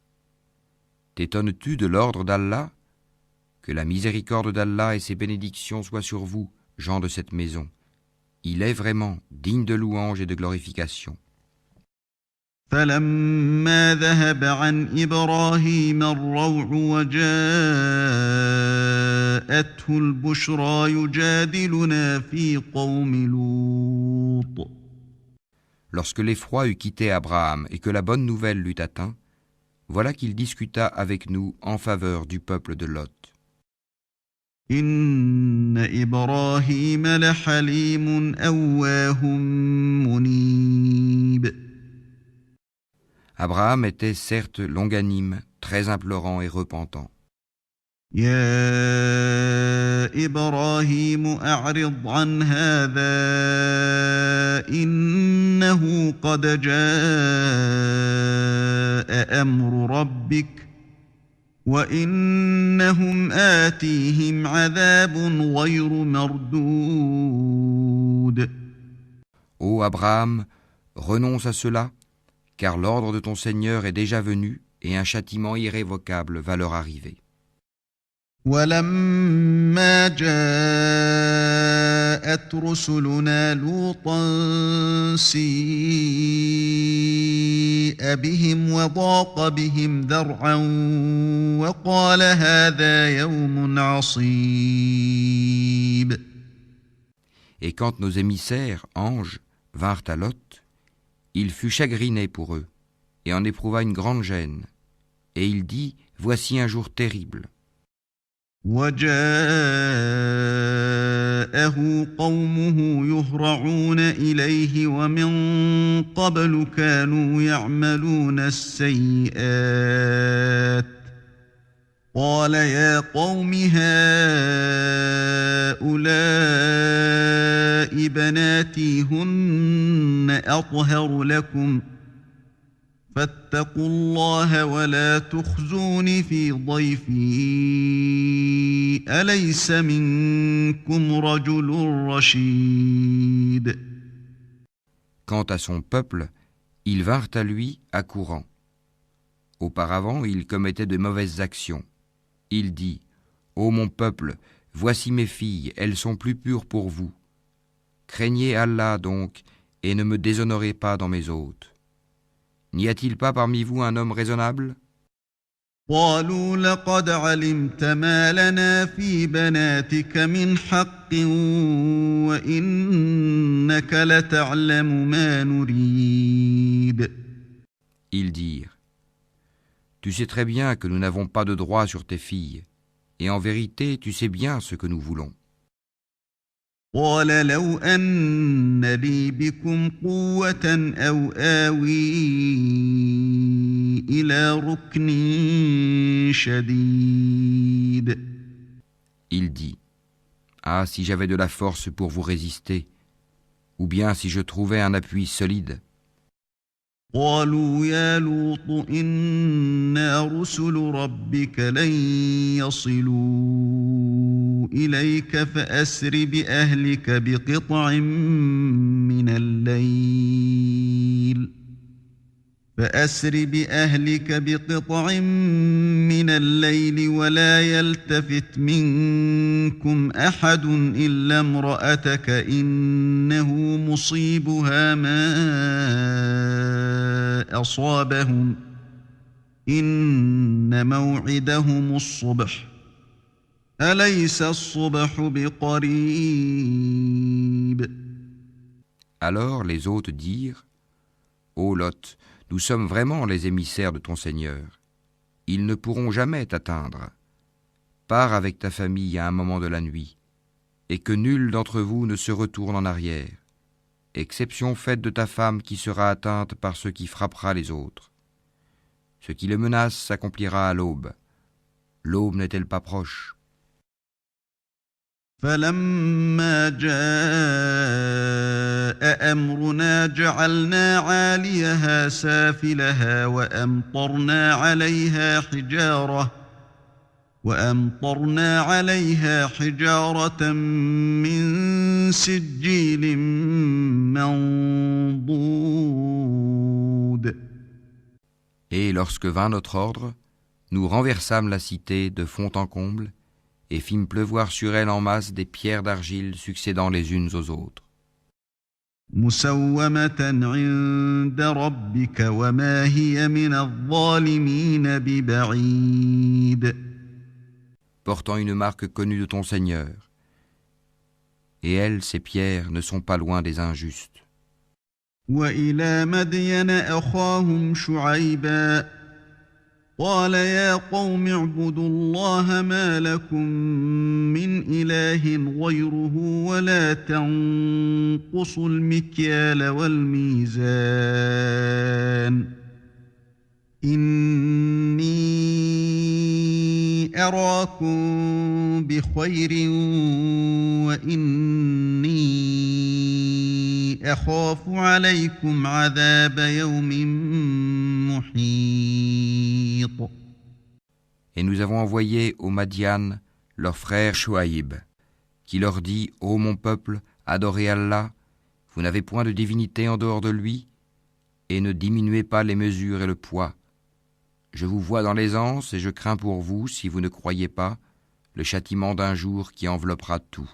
[SPEAKER 2] « T'étonnes-tu de l'ordre d'Allah? Que la miséricorde d'Allah et ses bénédictions soient sur vous, gens de cette maison. Il est vraiment digne de louange et de glorification.
[SPEAKER 1] فلما ذهب عن إبراهيم الروع وجاءته البشرى يجادلنا في قوم لوط.
[SPEAKER 2] Lorsque l'effroi eut quitté Abraham et que la bonne nouvelle l'eut atteint, voilà qu'il discuta avec nous en faveur du peuple de Lot.
[SPEAKER 1] إن إبراهيم لحليم أواه منيب.
[SPEAKER 2] Abraham était certes longanime, très implorant et repentant.
[SPEAKER 1] يا إبراهيم أعرض عن هذا إنه قد جاء أمر ربك وإنهم آتيهم عذاب غير مردود.
[SPEAKER 2] Ô Abraham, renonce à cela, car l'ordre de ton Seigneur est déjà venu et un châtiment irrévocable va leur arriver.
[SPEAKER 1] ولما جاءت رسلنا لوطا سيء بهم وضاق بهم ذرعا وقال هذا يوم عصيب.
[SPEAKER 2] Et quand nos émissaires, anges, vinrent à Lot, il fut chagriné pour eux, et en éprouva une grande gêne. Et il dit, voici un jour terrible.
[SPEAKER 1] وجاءه قومه يهرعون إليه ومن قبل كانوا يعملون السيئات قال يا قوم هؤلاء بناتي هن أطهر لكم فاتقوا الله ولا تخزوني في ضيفي أليس منكم رجل رشيد.
[SPEAKER 2] Quant à son peuple, ils vinrent à lui accourant. Auparavant, il commettait de mauvaises actions. Il dit, ô mon peuple, voici mes filles, elles sont plus pures pour vous. Craignez Allah donc, et ne me déshonorez pas dans mes hôtes. N'y a-t-il pas parmi vous un homme raisonnable ?
[SPEAKER 1] قالوا لقد علمت ما لنا في بناتك من حق وإنك لتعلم ما نريد.
[SPEAKER 2] Ils dirent, tu sais très bien que nous n'avons pas de droit sur tes filles, et en vérité tu sais bien ce que nous voulons.
[SPEAKER 1] قال لو أن لي بكم قوة أو آوي إلى ركن شديد.
[SPEAKER 2] Il dit, ah, si j'avais de la force pour vous résister, ou bien si je trouvais un appui solide.
[SPEAKER 1] قالوا يا لوط إنا رسل ربك لن يصلوا إليك فأسر بأهلك بقطع من الليل ولا يلتفت منكم أحد إلا امرأتك إنه مصيبها ما أصابهم إن موعدهم الصبح أليس الصبح بقريب.
[SPEAKER 2] Alors les hôtes dirent, ô Lot, nous sommes vraiment les émissaires de ton Seigneur. Ils ne pourront jamais t'atteindre. Pars avec ta famille à un moment de la nuit, et que nul d'entre vous ne se retourne en arrière, exception faite de ta femme qui sera atteinte par ce qui frappera les autres. Ce qui le menace s'accomplira à l'aube. L'aube n'est-elle pas proche ?
[SPEAKER 1] فلما جاء أمرنا جعلنا عاليها سافلها وأمطرنا عليها حجارة من سجيل منضود.
[SPEAKER 2] Et lorsque vint notre ordre, nous renversâmes la cité de fond en comble et fîmes pleuvoir sur elle en masse des pierres d'argile succédant les unes aux autres.
[SPEAKER 1] مسومة عند ربك وما هي من الظالمين ببعيد.
[SPEAKER 2] portant une marque connue de ton Seigneur. Et elles, ces pierres, ne sont pas loin des injustes.
[SPEAKER 1] وإلى مدين أخاهم شعيبا قال يا قوم اعبدوا الله ما لكم من إله غيره ولا تنقصوا المكيال والميزان إني أراكم بخير وإني أخاف عليكم عذاب يوم محيط.
[SPEAKER 2] Et nous avons envoyé aux Madian leur frère Shuaïb, qui leur dit « Ô mon peuple, adorez Allah, vous n'avez point de divinité en dehors de lui, et ne diminuez pas les mesures et le poids. Je vous vois dans l'aisance et je crains pour vous, si vous ne croyez pas, le châtiment d'un jour qui enveloppera tout. »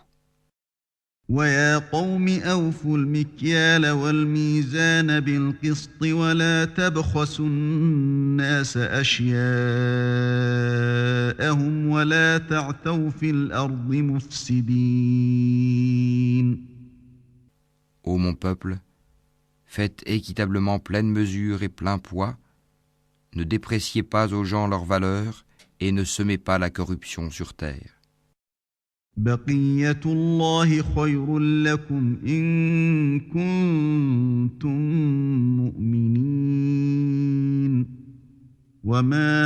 [SPEAKER 1] ويا قوم أوفوا المكيال والميزان بالقسط ولا تبخسوا الناس أشياءهم ولا تعثوا في الأرض مفسدين.
[SPEAKER 2] Ô mon peuple, faites équitablement pleine mesure et plein poids, ne dépréciez pas aux gens leur valeur et ne semez pas la corruption sur terre.
[SPEAKER 1] بقية الله خير لكم إن كنتم مؤمنين وما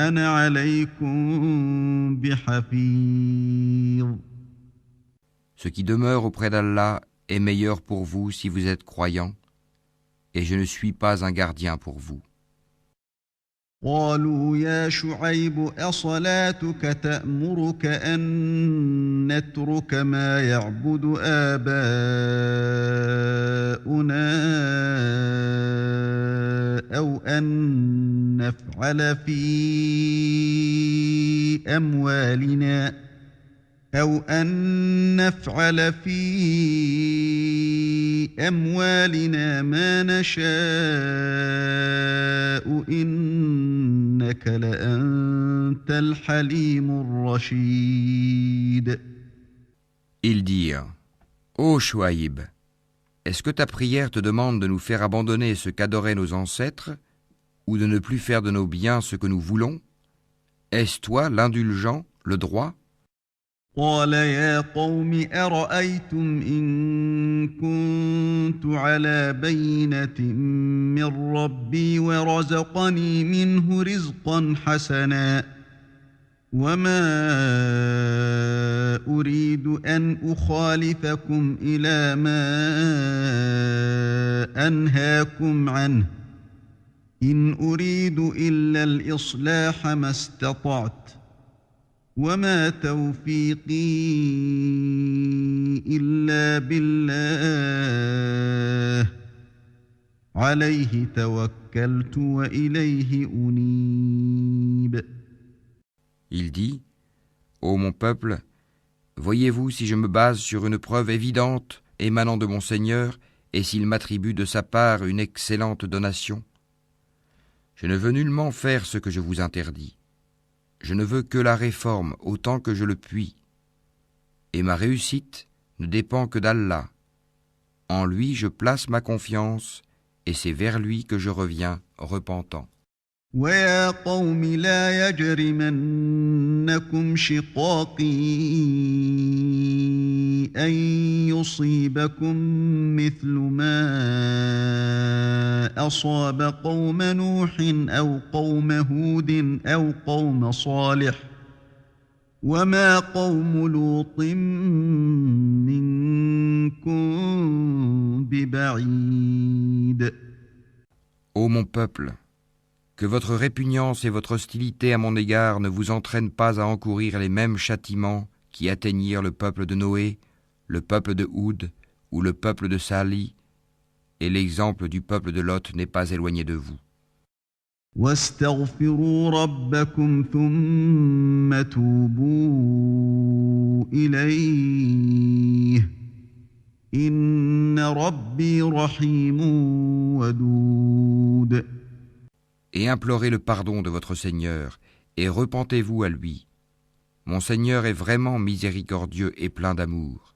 [SPEAKER 1] أنا عليكم بحفيظ.
[SPEAKER 2] Ce qui demeure auprès d'Allah est meilleur pour vous si vous êtes croyants, et je ne suis pas un gardien pour vous.
[SPEAKER 1] قالوا يا شعيب أصلاتك تأمرك أن نترك ما يعبد آباؤنا أو أن نفعل في أموالنا ما نشاء إنك لأنت الحليم الرشيد.
[SPEAKER 2] Ils dirent, Ô Shuaïb, est-ce que ta prière te demande de nous faire abandonner ce qu'adoraient nos ancêtres, ou de ne plus faire de nos biens ce que nous voulons? Est-ce toi l'indulgent, le droit?
[SPEAKER 1] قال يا قوم أرأيتم إن كنت على بينة من ربي ورزقني منه رزقا حسنا وما أريد أن أخالفكم إلى ما أنهاكم عنه إن أريد إلا الإصلاح ما استطعت وما توفيقي إلا بالله عليه توكلت وإليه أنيب.
[SPEAKER 2] Il dit, Ô mon peuple, voyez-vous si je me base sur une preuve évidente émanant de mon Seigneur et s'il m'attribue de sa part une excellente donation? Je ne veux nullement faire ce que je vous interdis. Je ne veux que la réforme autant que je le puis. Et ma réussite ne dépend que d'Allah. En lui je place ma confiance et c'est vers lui que je reviens repentant.
[SPEAKER 1] ويا قوم لا يجرمنكم شقاقي أن يصيبكم مثل ما أصاب قوم نوح أو قوم هود أو قوم صالح وما قوم لوط منكم ببعيد.
[SPEAKER 2] Ô mon peuple, que votre répugnance et votre hostilité à mon égard ne vous entraînent pas à encourir les mêmes châtiments qui atteignirent le peuple de Noé, le peuple de Houd ou le peuple de Salih, et l'exemple du peuple de Lot n'est pas éloigné de vous.
[SPEAKER 1] واستغفروا ربكم ثم توبوا إليه إن ربي رحيم ودود.
[SPEAKER 2] Et implorez le pardon de votre Seigneur, et repentez-vous à lui. Mon Seigneur est vraiment miséricordieux et plein d'amour.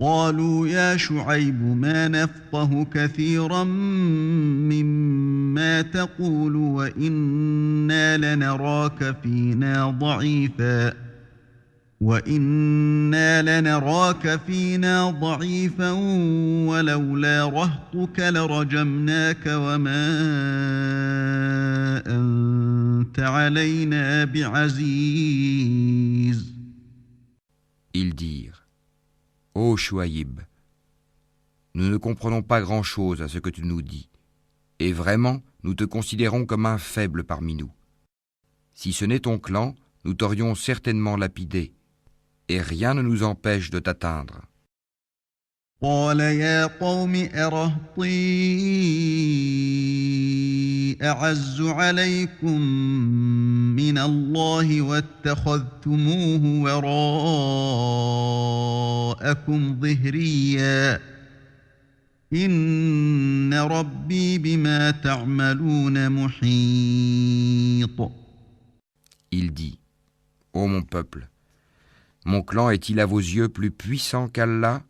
[SPEAKER 1] قالوا يا شعيب ما نفقه كثيرا مما تقول وإنا لنراك فينا ضعيفا ولولا رهطك لرجمناك وما أنت علينا بعزيز.
[SPEAKER 2] Ils dirent, Ô Chouaïb, nous ne comprenons pas grand-chose à ce que tu nous dis, et vraiment, nous te considérons comme un faible parmi nous. Si ce n'est ton clan, nous t'aurions certainement lapidé, et rien ne nous empêche de t'atteindre.
[SPEAKER 1] قال يا قوم أرهطي أعز عليكم من الله واتخذتموه وراءكم ظهريا إن ربي بما تعملون محيط.
[SPEAKER 2] Il dit, Ô mon peuple, mon clan est-il à vos yeux plus puissant qu'Allah,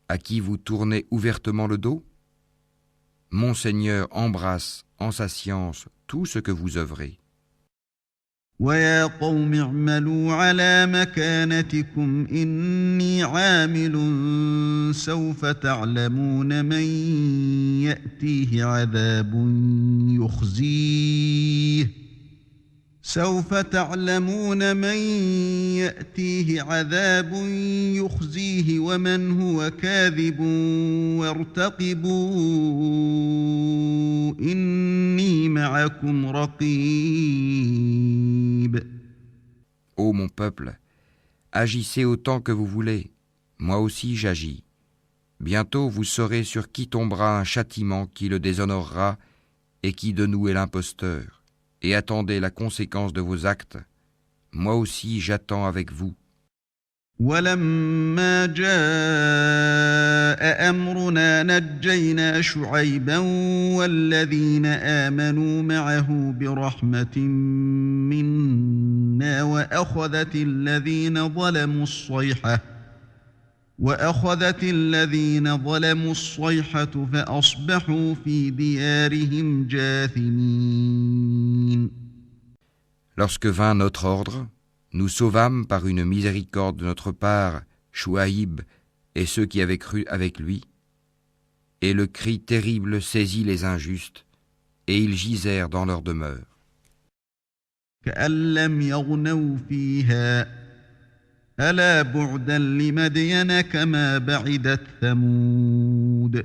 [SPEAKER 2] à qui vous tournez ouvertement le dos? Mon Seigneur embrasse en sa science tout ce que vous œuvrez.
[SPEAKER 1] ويا قوم اعملوا على مكانتكم إني عامل سوف تعلمون من يأتيه عذاب يخزيه ومن هو كاذب وارتقبوا إني معكم رقيب.
[SPEAKER 2] Ô mon peuple, agissez autant que vous voulez, moi aussi j'agis. Bientôt vous saurez sur qui tombera un châtiment qui le déshonorera et qui de nous est l'imposteur. Et attendez la conséquence de vos actes. Moi aussi j'attends avec vous.
[SPEAKER 1] ولما جاء أمرنا نجينا شعيبا والذين آمنوا معه برحمة منا وأخذت الذين ظلموا الصيحة فأصبحوا في ديارهم جاثمين.
[SPEAKER 2] Lorsque vint notre ordre, nous sauvâmes par une miséricorde de notre part Chouaïb et ceux qui avaient cru avec lui, et le cri terrible saisit les injustes, et ils gisèrent dans leur demeure.
[SPEAKER 1] كأن لم يغنوا فيها ألا بعدا لمدين كما بعدت ثمود.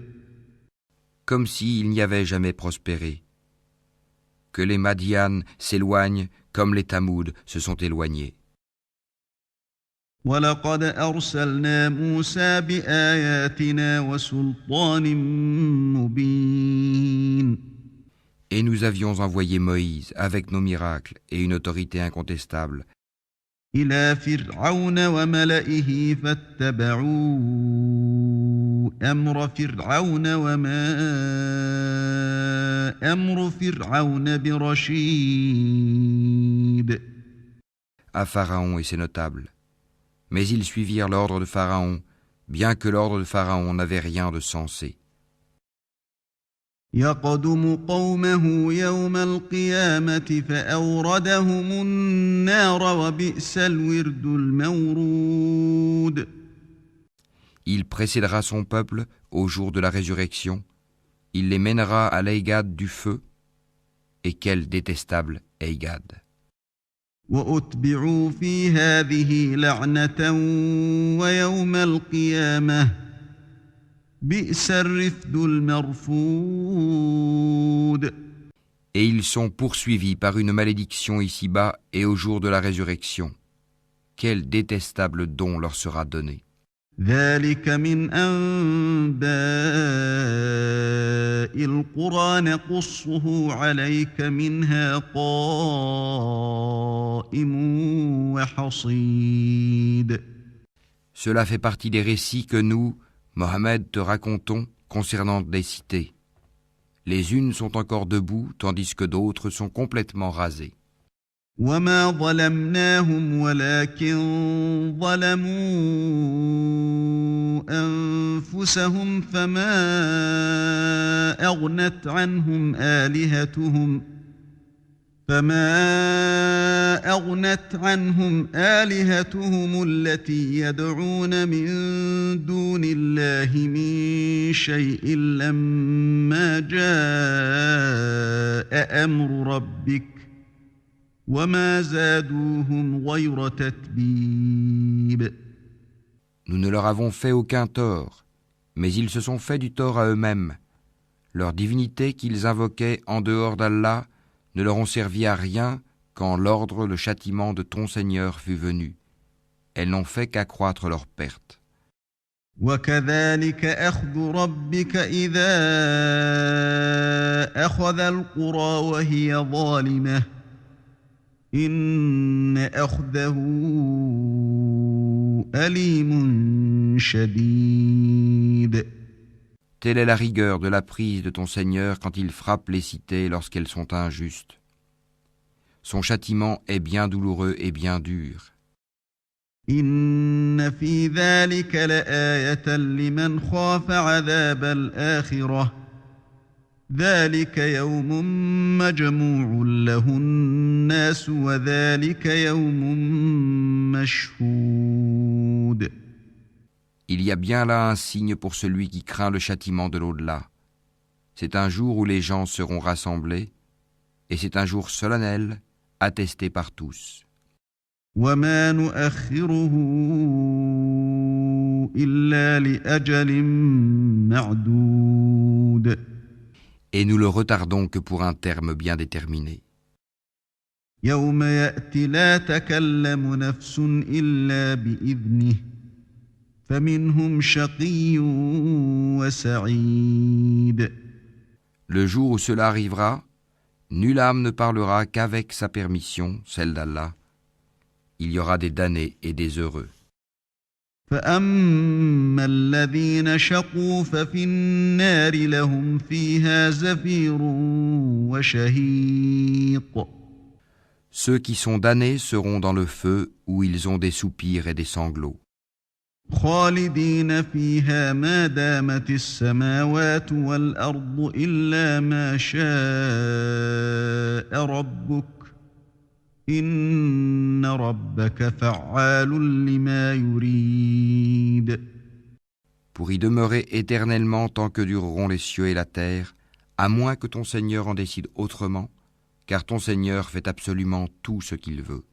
[SPEAKER 2] Comme s'ils n'y avaient jamais prospéré. Que les Madianes s'éloignent comme les Tamoud se sont éloignés.
[SPEAKER 1] ولقد أرسلنا موسى بآياتنا وسلطان مبين.
[SPEAKER 2] Et nous avions envoyé Moïse avec nos miracles et une autorité incontestable
[SPEAKER 1] إلى فرعون وملئه فاتبعوا أمر فرعون وما أمر فرعون برشيد.
[SPEAKER 2] à Pharaon et ses notables. Mais ils suivirent l'ordre de Pharaon, bien que l'ordre de Pharaon n'avait rien de sensé.
[SPEAKER 1] يقدم قومه يوم القيامة فأوردهم النار وبئس الورد المورود.
[SPEAKER 2] Il précédera son peuple au jour de la résurrection. Il les mènera à l'Eigad du feu. Et quel détestable Eigad!
[SPEAKER 1] وأتبعوا في هذه لعنة ويوم القيامة بئس الرفد المرفود.
[SPEAKER 2] Et ils sont poursuivis par une malédiction ici-bas et au jour de la résurrection. Quel détestable don leur sera donné!
[SPEAKER 1] ذلك من أنباء القرى نقصه عليك منها قائم وحصيد.
[SPEAKER 2] Cela fait partie des récits que nous, Mohammed, te racontons concernant des cités. Les unes sont encore debout, tandis que d'autres sont complètement rasées.
[SPEAKER 1] وما ظلمناهم ولكن ظلموا أنفسهم فما أغنت عنهم آلهتهم التي يدعون من دون الله من شيء لما جاء أمر ربك وما زادوهم غير تتبيب.
[SPEAKER 2] Nous ne leur avons fait aucun tort, mais ils se sont fait du tort à eux-mêmes. Leur divinité qu'ils invoquaient en dehors d'Allah ne leur ont servi à rien quand l'ordre, le châtiment de ton Seigneur fut venu. Elles n'ont fait qu'accroître leur perte.
[SPEAKER 1] وكذلك أخذ ربك إذا أخذ القرى وهي ظالمة إن أخذه أليم شديد.
[SPEAKER 2] Telle est la rigueur de la prise de ton Seigneur quand il frappe les cités lorsqu'elles sont injustes. Son châtiment est bien douloureux et bien dur.
[SPEAKER 1] إن في ذلك لآية لمن خاف عذاب الآخرة ذلك يوم مجموع له الناس وذلك يوم مشهود.
[SPEAKER 2] Il y a bien là un signe pour celui qui craint le châtiment de l'au-delà. C'est un jour où les gens seront rassemblés, et c'est un jour solennel, attesté par tous.
[SPEAKER 1] وما نؤخره إلا لأجل معدود.
[SPEAKER 2] Et nous le retardons que pour un terme bien déterminé.
[SPEAKER 1] يوم يأتي لا تكلم نفس إلا بإذنه فمنهم شقي وسعيد.
[SPEAKER 2] Le jour où cela arrivera, nulle âme ne parlera qu'avec sa permission, celle d'Allah. Il y aura des damnés et des heureux.
[SPEAKER 1] فأما الذين شقوا ففي النار لهم فيها زفير وشهيق.
[SPEAKER 2] Ceux qui sont damnés seront dans le feu où ils ont des soupirs et des sanglots.
[SPEAKER 1] خالدين فيها ما دامت السماوات والأرض إلا ما شاء ربك إن ربك فعال لما يريد.
[SPEAKER 2] Pour y demeurer éternellement tant que dureront les cieux et la terre, à moins que ton Seigneur en décide autrement, car ton Seigneur fait absolument tout ce qu'il veut.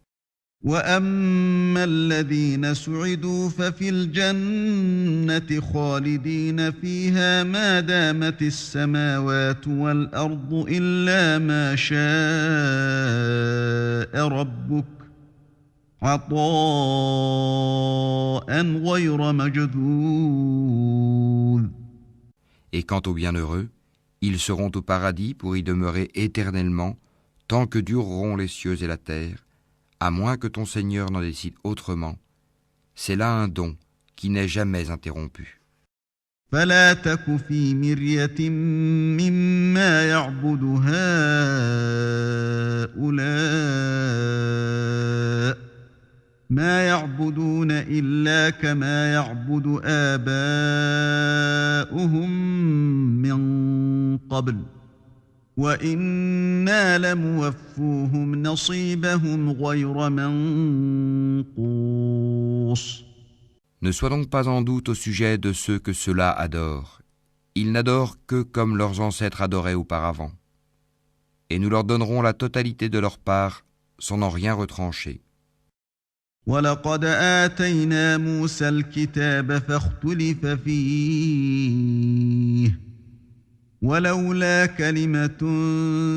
[SPEAKER 1] وأما الذين سعدوا ففي الجنة خالدين فيها ما دامت السماوات والأرض إلا ما شاء ربك عطاء غير مجذوذ.
[SPEAKER 2] Et quant aux bienheureux, ils seront au paradis pour y demeurer éternellement tant que dureront les cieux et la terre, à moins que ton Seigneur n'en décide autrement. C'est là un don qui n'est jamais interrompu.
[SPEAKER 1] فلا تك في مرية مما يعبد هؤلاء ما يعبدون إلا كما يعبد آباؤهم من قبل وإنا لموفوهم نصيبهم غير منقوص.
[SPEAKER 2] Ne sois donc pas en doute au sujet de ceux que ceux-là adorent. Ils n'adorent que comme leurs ancêtres adoraient auparavant. Et nous leur donnerons la totalité de leur part, sans en rien retrancher.
[SPEAKER 1] وَلَقَدْ آتَيْنَا مُوسَى الْكِتَابَ فَاخْتُلِفَ فِيهِ وَلَوْلَا كَلِمَةٌ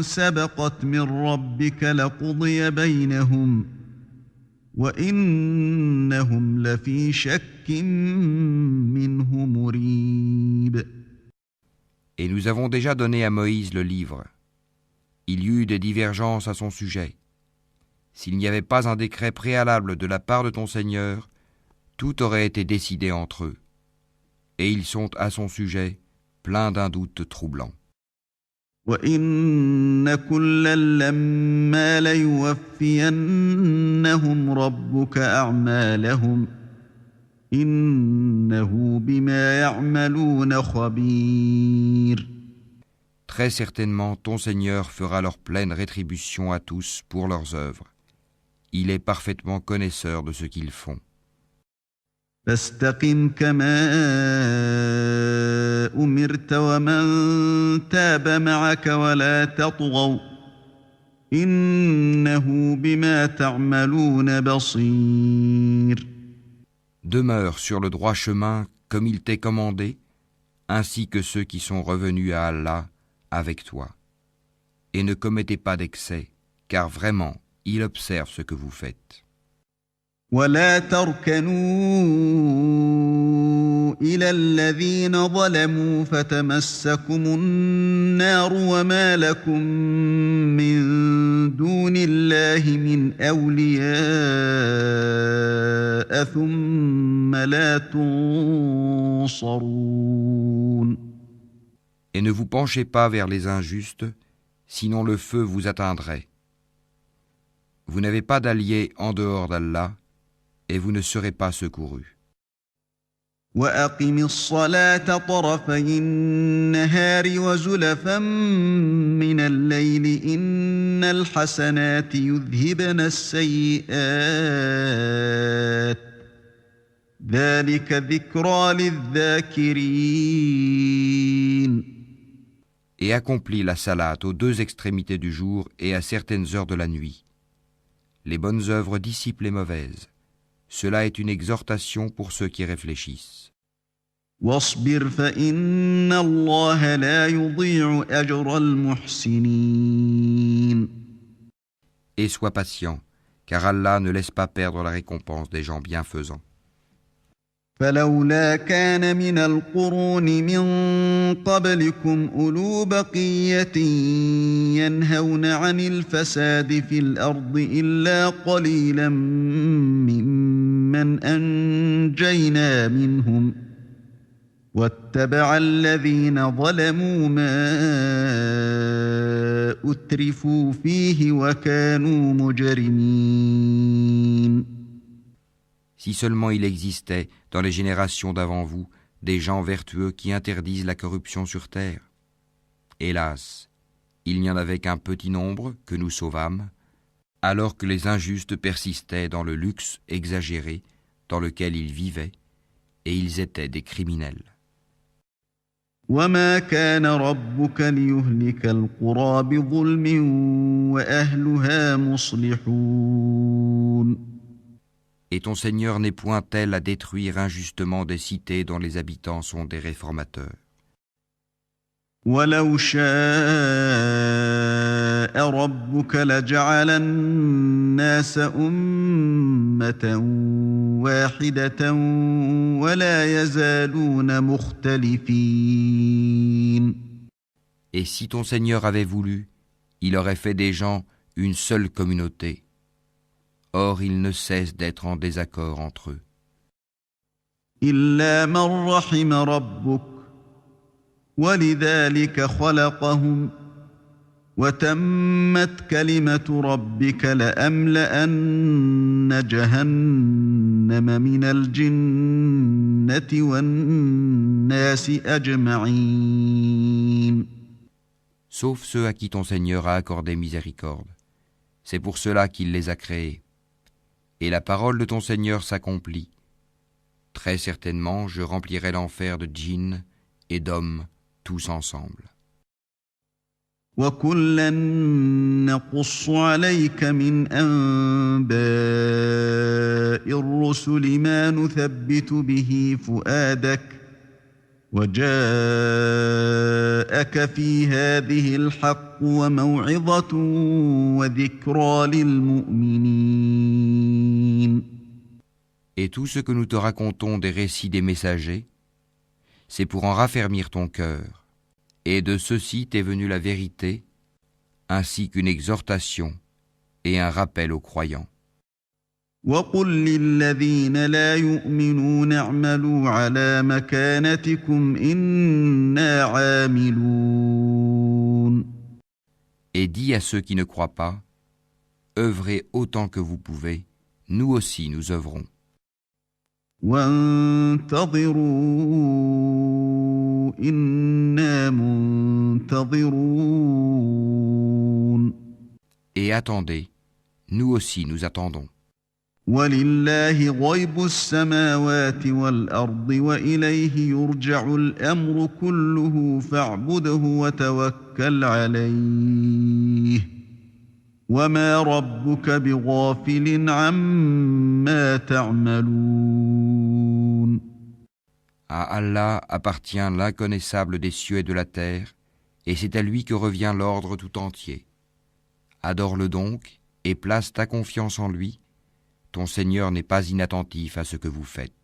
[SPEAKER 1] سَبَقَتْ مِنْ رَبِّكَ لَقُضِيَ بَيْنَهُمْ وَإِنَّهُمْ لَفِي شَكٍّ مِّنْهُ مُرِيبٍ.
[SPEAKER 2] Et nous avons déjà donné à Moïse le livre. Il y eut des divergences à son sujet. S'il n'y avait pas un décret préalable de la part de ton Seigneur, tout aurait été décidé entre eux, et ils sont à son sujet pleins d'un doute troublant.
[SPEAKER 1] وَإِنَّ كُلًّا لَّمَّا لَيُوَفِّيَنَّهُمْ رَبُّكَ أَعْمَالَهُمْ إِنَّهُ بِمَا يَعْمَلُونَ خَبِيرٌ.
[SPEAKER 2] Très certainement, ton Seigneur fera leur pleine rétribution à tous pour leurs œuvres. Il est parfaitement connaisseur de ce qu'ils font.
[SPEAKER 1] فاستقم كما أمرت ومن تاب معك ولا تطغوا إنه بما تعملون بصير.
[SPEAKER 2] Demeure sur le droit chemin comme il t'est commandé, ainsi que ceux qui sont revenus à Allah avec toi. Et ne commettez pas d'excès, car vraiment, il observe ce que vous faites.
[SPEAKER 1] ولا تركنوا إلى الذين ظلموا فتمسكم النار وما لكم من دون الله من أولياء ثم لا تنصرون.
[SPEAKER 2] Et ne vous penchez pas vers les injustes, sinon le feu vous atteindrait. Vous n'avez pas d'alliés en dehors d'Allah, et vous ne serez pas secourus.
[SPEAKER 1] وأقم الصلاة طرفي النهار وزلفا من الليل إن الحسنات يذهبن السيئات ذلك ذكرى للذاكرين.
[SPEAKER 2] Et accomplis la salate aux deux extrémités du jour et à certaines heures de la nuit. Les bonnes œuvres dissipent les mauvaises. Cela est une exhortation pour ceux qui réfléchissent.
[SPEAKER 1] واصبر فإن الله لا يضيع أجر المحسنين.
[SPEAKER 2] Et sois patient, car Allah ne laisse pas perdre la récompense des gens bienfaisants.
[SPEAKER 1] فلولا كان من القرون من قبلكم أولو بقية ينهون عن الفساد في الأرض إلا قليلا ممن أنجينا منهم واتبع الذين ظلموا ما أترفوا فيه وكانوا مجرمين.
[SPEAKER 2] Si seulement il existait, dans les générations d'avant vous, des gens vertueux qui interdisent la corruption sur terre. Hélas, il n'y en avait qu'un petit nombre que nous sauvâmes, alors que les injustes persistaient dans le luxe exagéré dans lequel ils vivaient, et ils étaient des criminels.
[SPEAKER 1] وما كان ربك ليهلك القرى بظلم وأهلها مصلحون.
[SPEAKER 2] Et ton Seigneur n'est point tel à détruire injustement des cités dont les habitants sont des réformateurs.
[SPEAKER 1] ولو شاء ربك لجعل الناس أمة واحدة ولا يزالون مختلفين.
[SPEAKER 2] Et si ton Seigneur avait voulu, il aurait fait des gens une seule communauté. Or, ils ne cessent d'être en désaccord entre eux.
[SPEAKER 1] إلا من رحم ربك ولذلك خلقهم وتمت كلمة ربك لأملأن جهنم من الجنة والناس أجمعين.
[SPEAKER 2] Sauf ceux à qui ton Seigneur a accordé miséricorde. C'est pour cela qu'il les a créés. Et la parole de ton Seigneur s'accomplit. Très certainement, je remplirai l'enfer de djinns et d'hommes, tous ensemble.
[SPEAKER 1] وَكُلًّا نَّقُصُّ عَلَيْكَ مِنْ أَنبَاءِ الرُّسُلِ مَا نُثَبِّتُ بِهِ فُؤَادَكَ وَجَاءَكَ فِي هَٰذِهِ الْحَقُّ وَمَوْعِظَةٌ وَذِكْرَىٰ لِلْمُؤْمِنِينَ.
[SPEAKER 2] Et tout ce que nous te racontons des récits des messagers, c'est pour en raffermir ton cœur. Et de ceci t'est venue la vérité, ainsi qu'une exhortation et un rappel aux croyants.
[SPEAKER 1] وقل للذين لا يؤمنون اعملوا على مكانتكم إنا عاملون
[SPEAKER 2] Et dis à ceux qui ne croient pas, œuvrez autant que vous pouvez, nous aussi nous œuvrons.
[SPEAKER 1] وانتظروا إنا منتظرون
[SPEAKER 2] Et attendez, nous aussi nous attendons.
[SPEAKER 1] ولله غيب السماوات والأرض وإليه يرجع الأمر كله فاعبده وتوكل عليه وما ربك بغافل عما تعملون
[SPEAKER 2] À Allah appartient l'inconnaissable des cieux et de la terre, et c'est à lui que revient l'ordre tout entier. Adore-le donc, et place ta confiance en lui. Ton Seigneur n'est pas inattentif à ce que vous faites.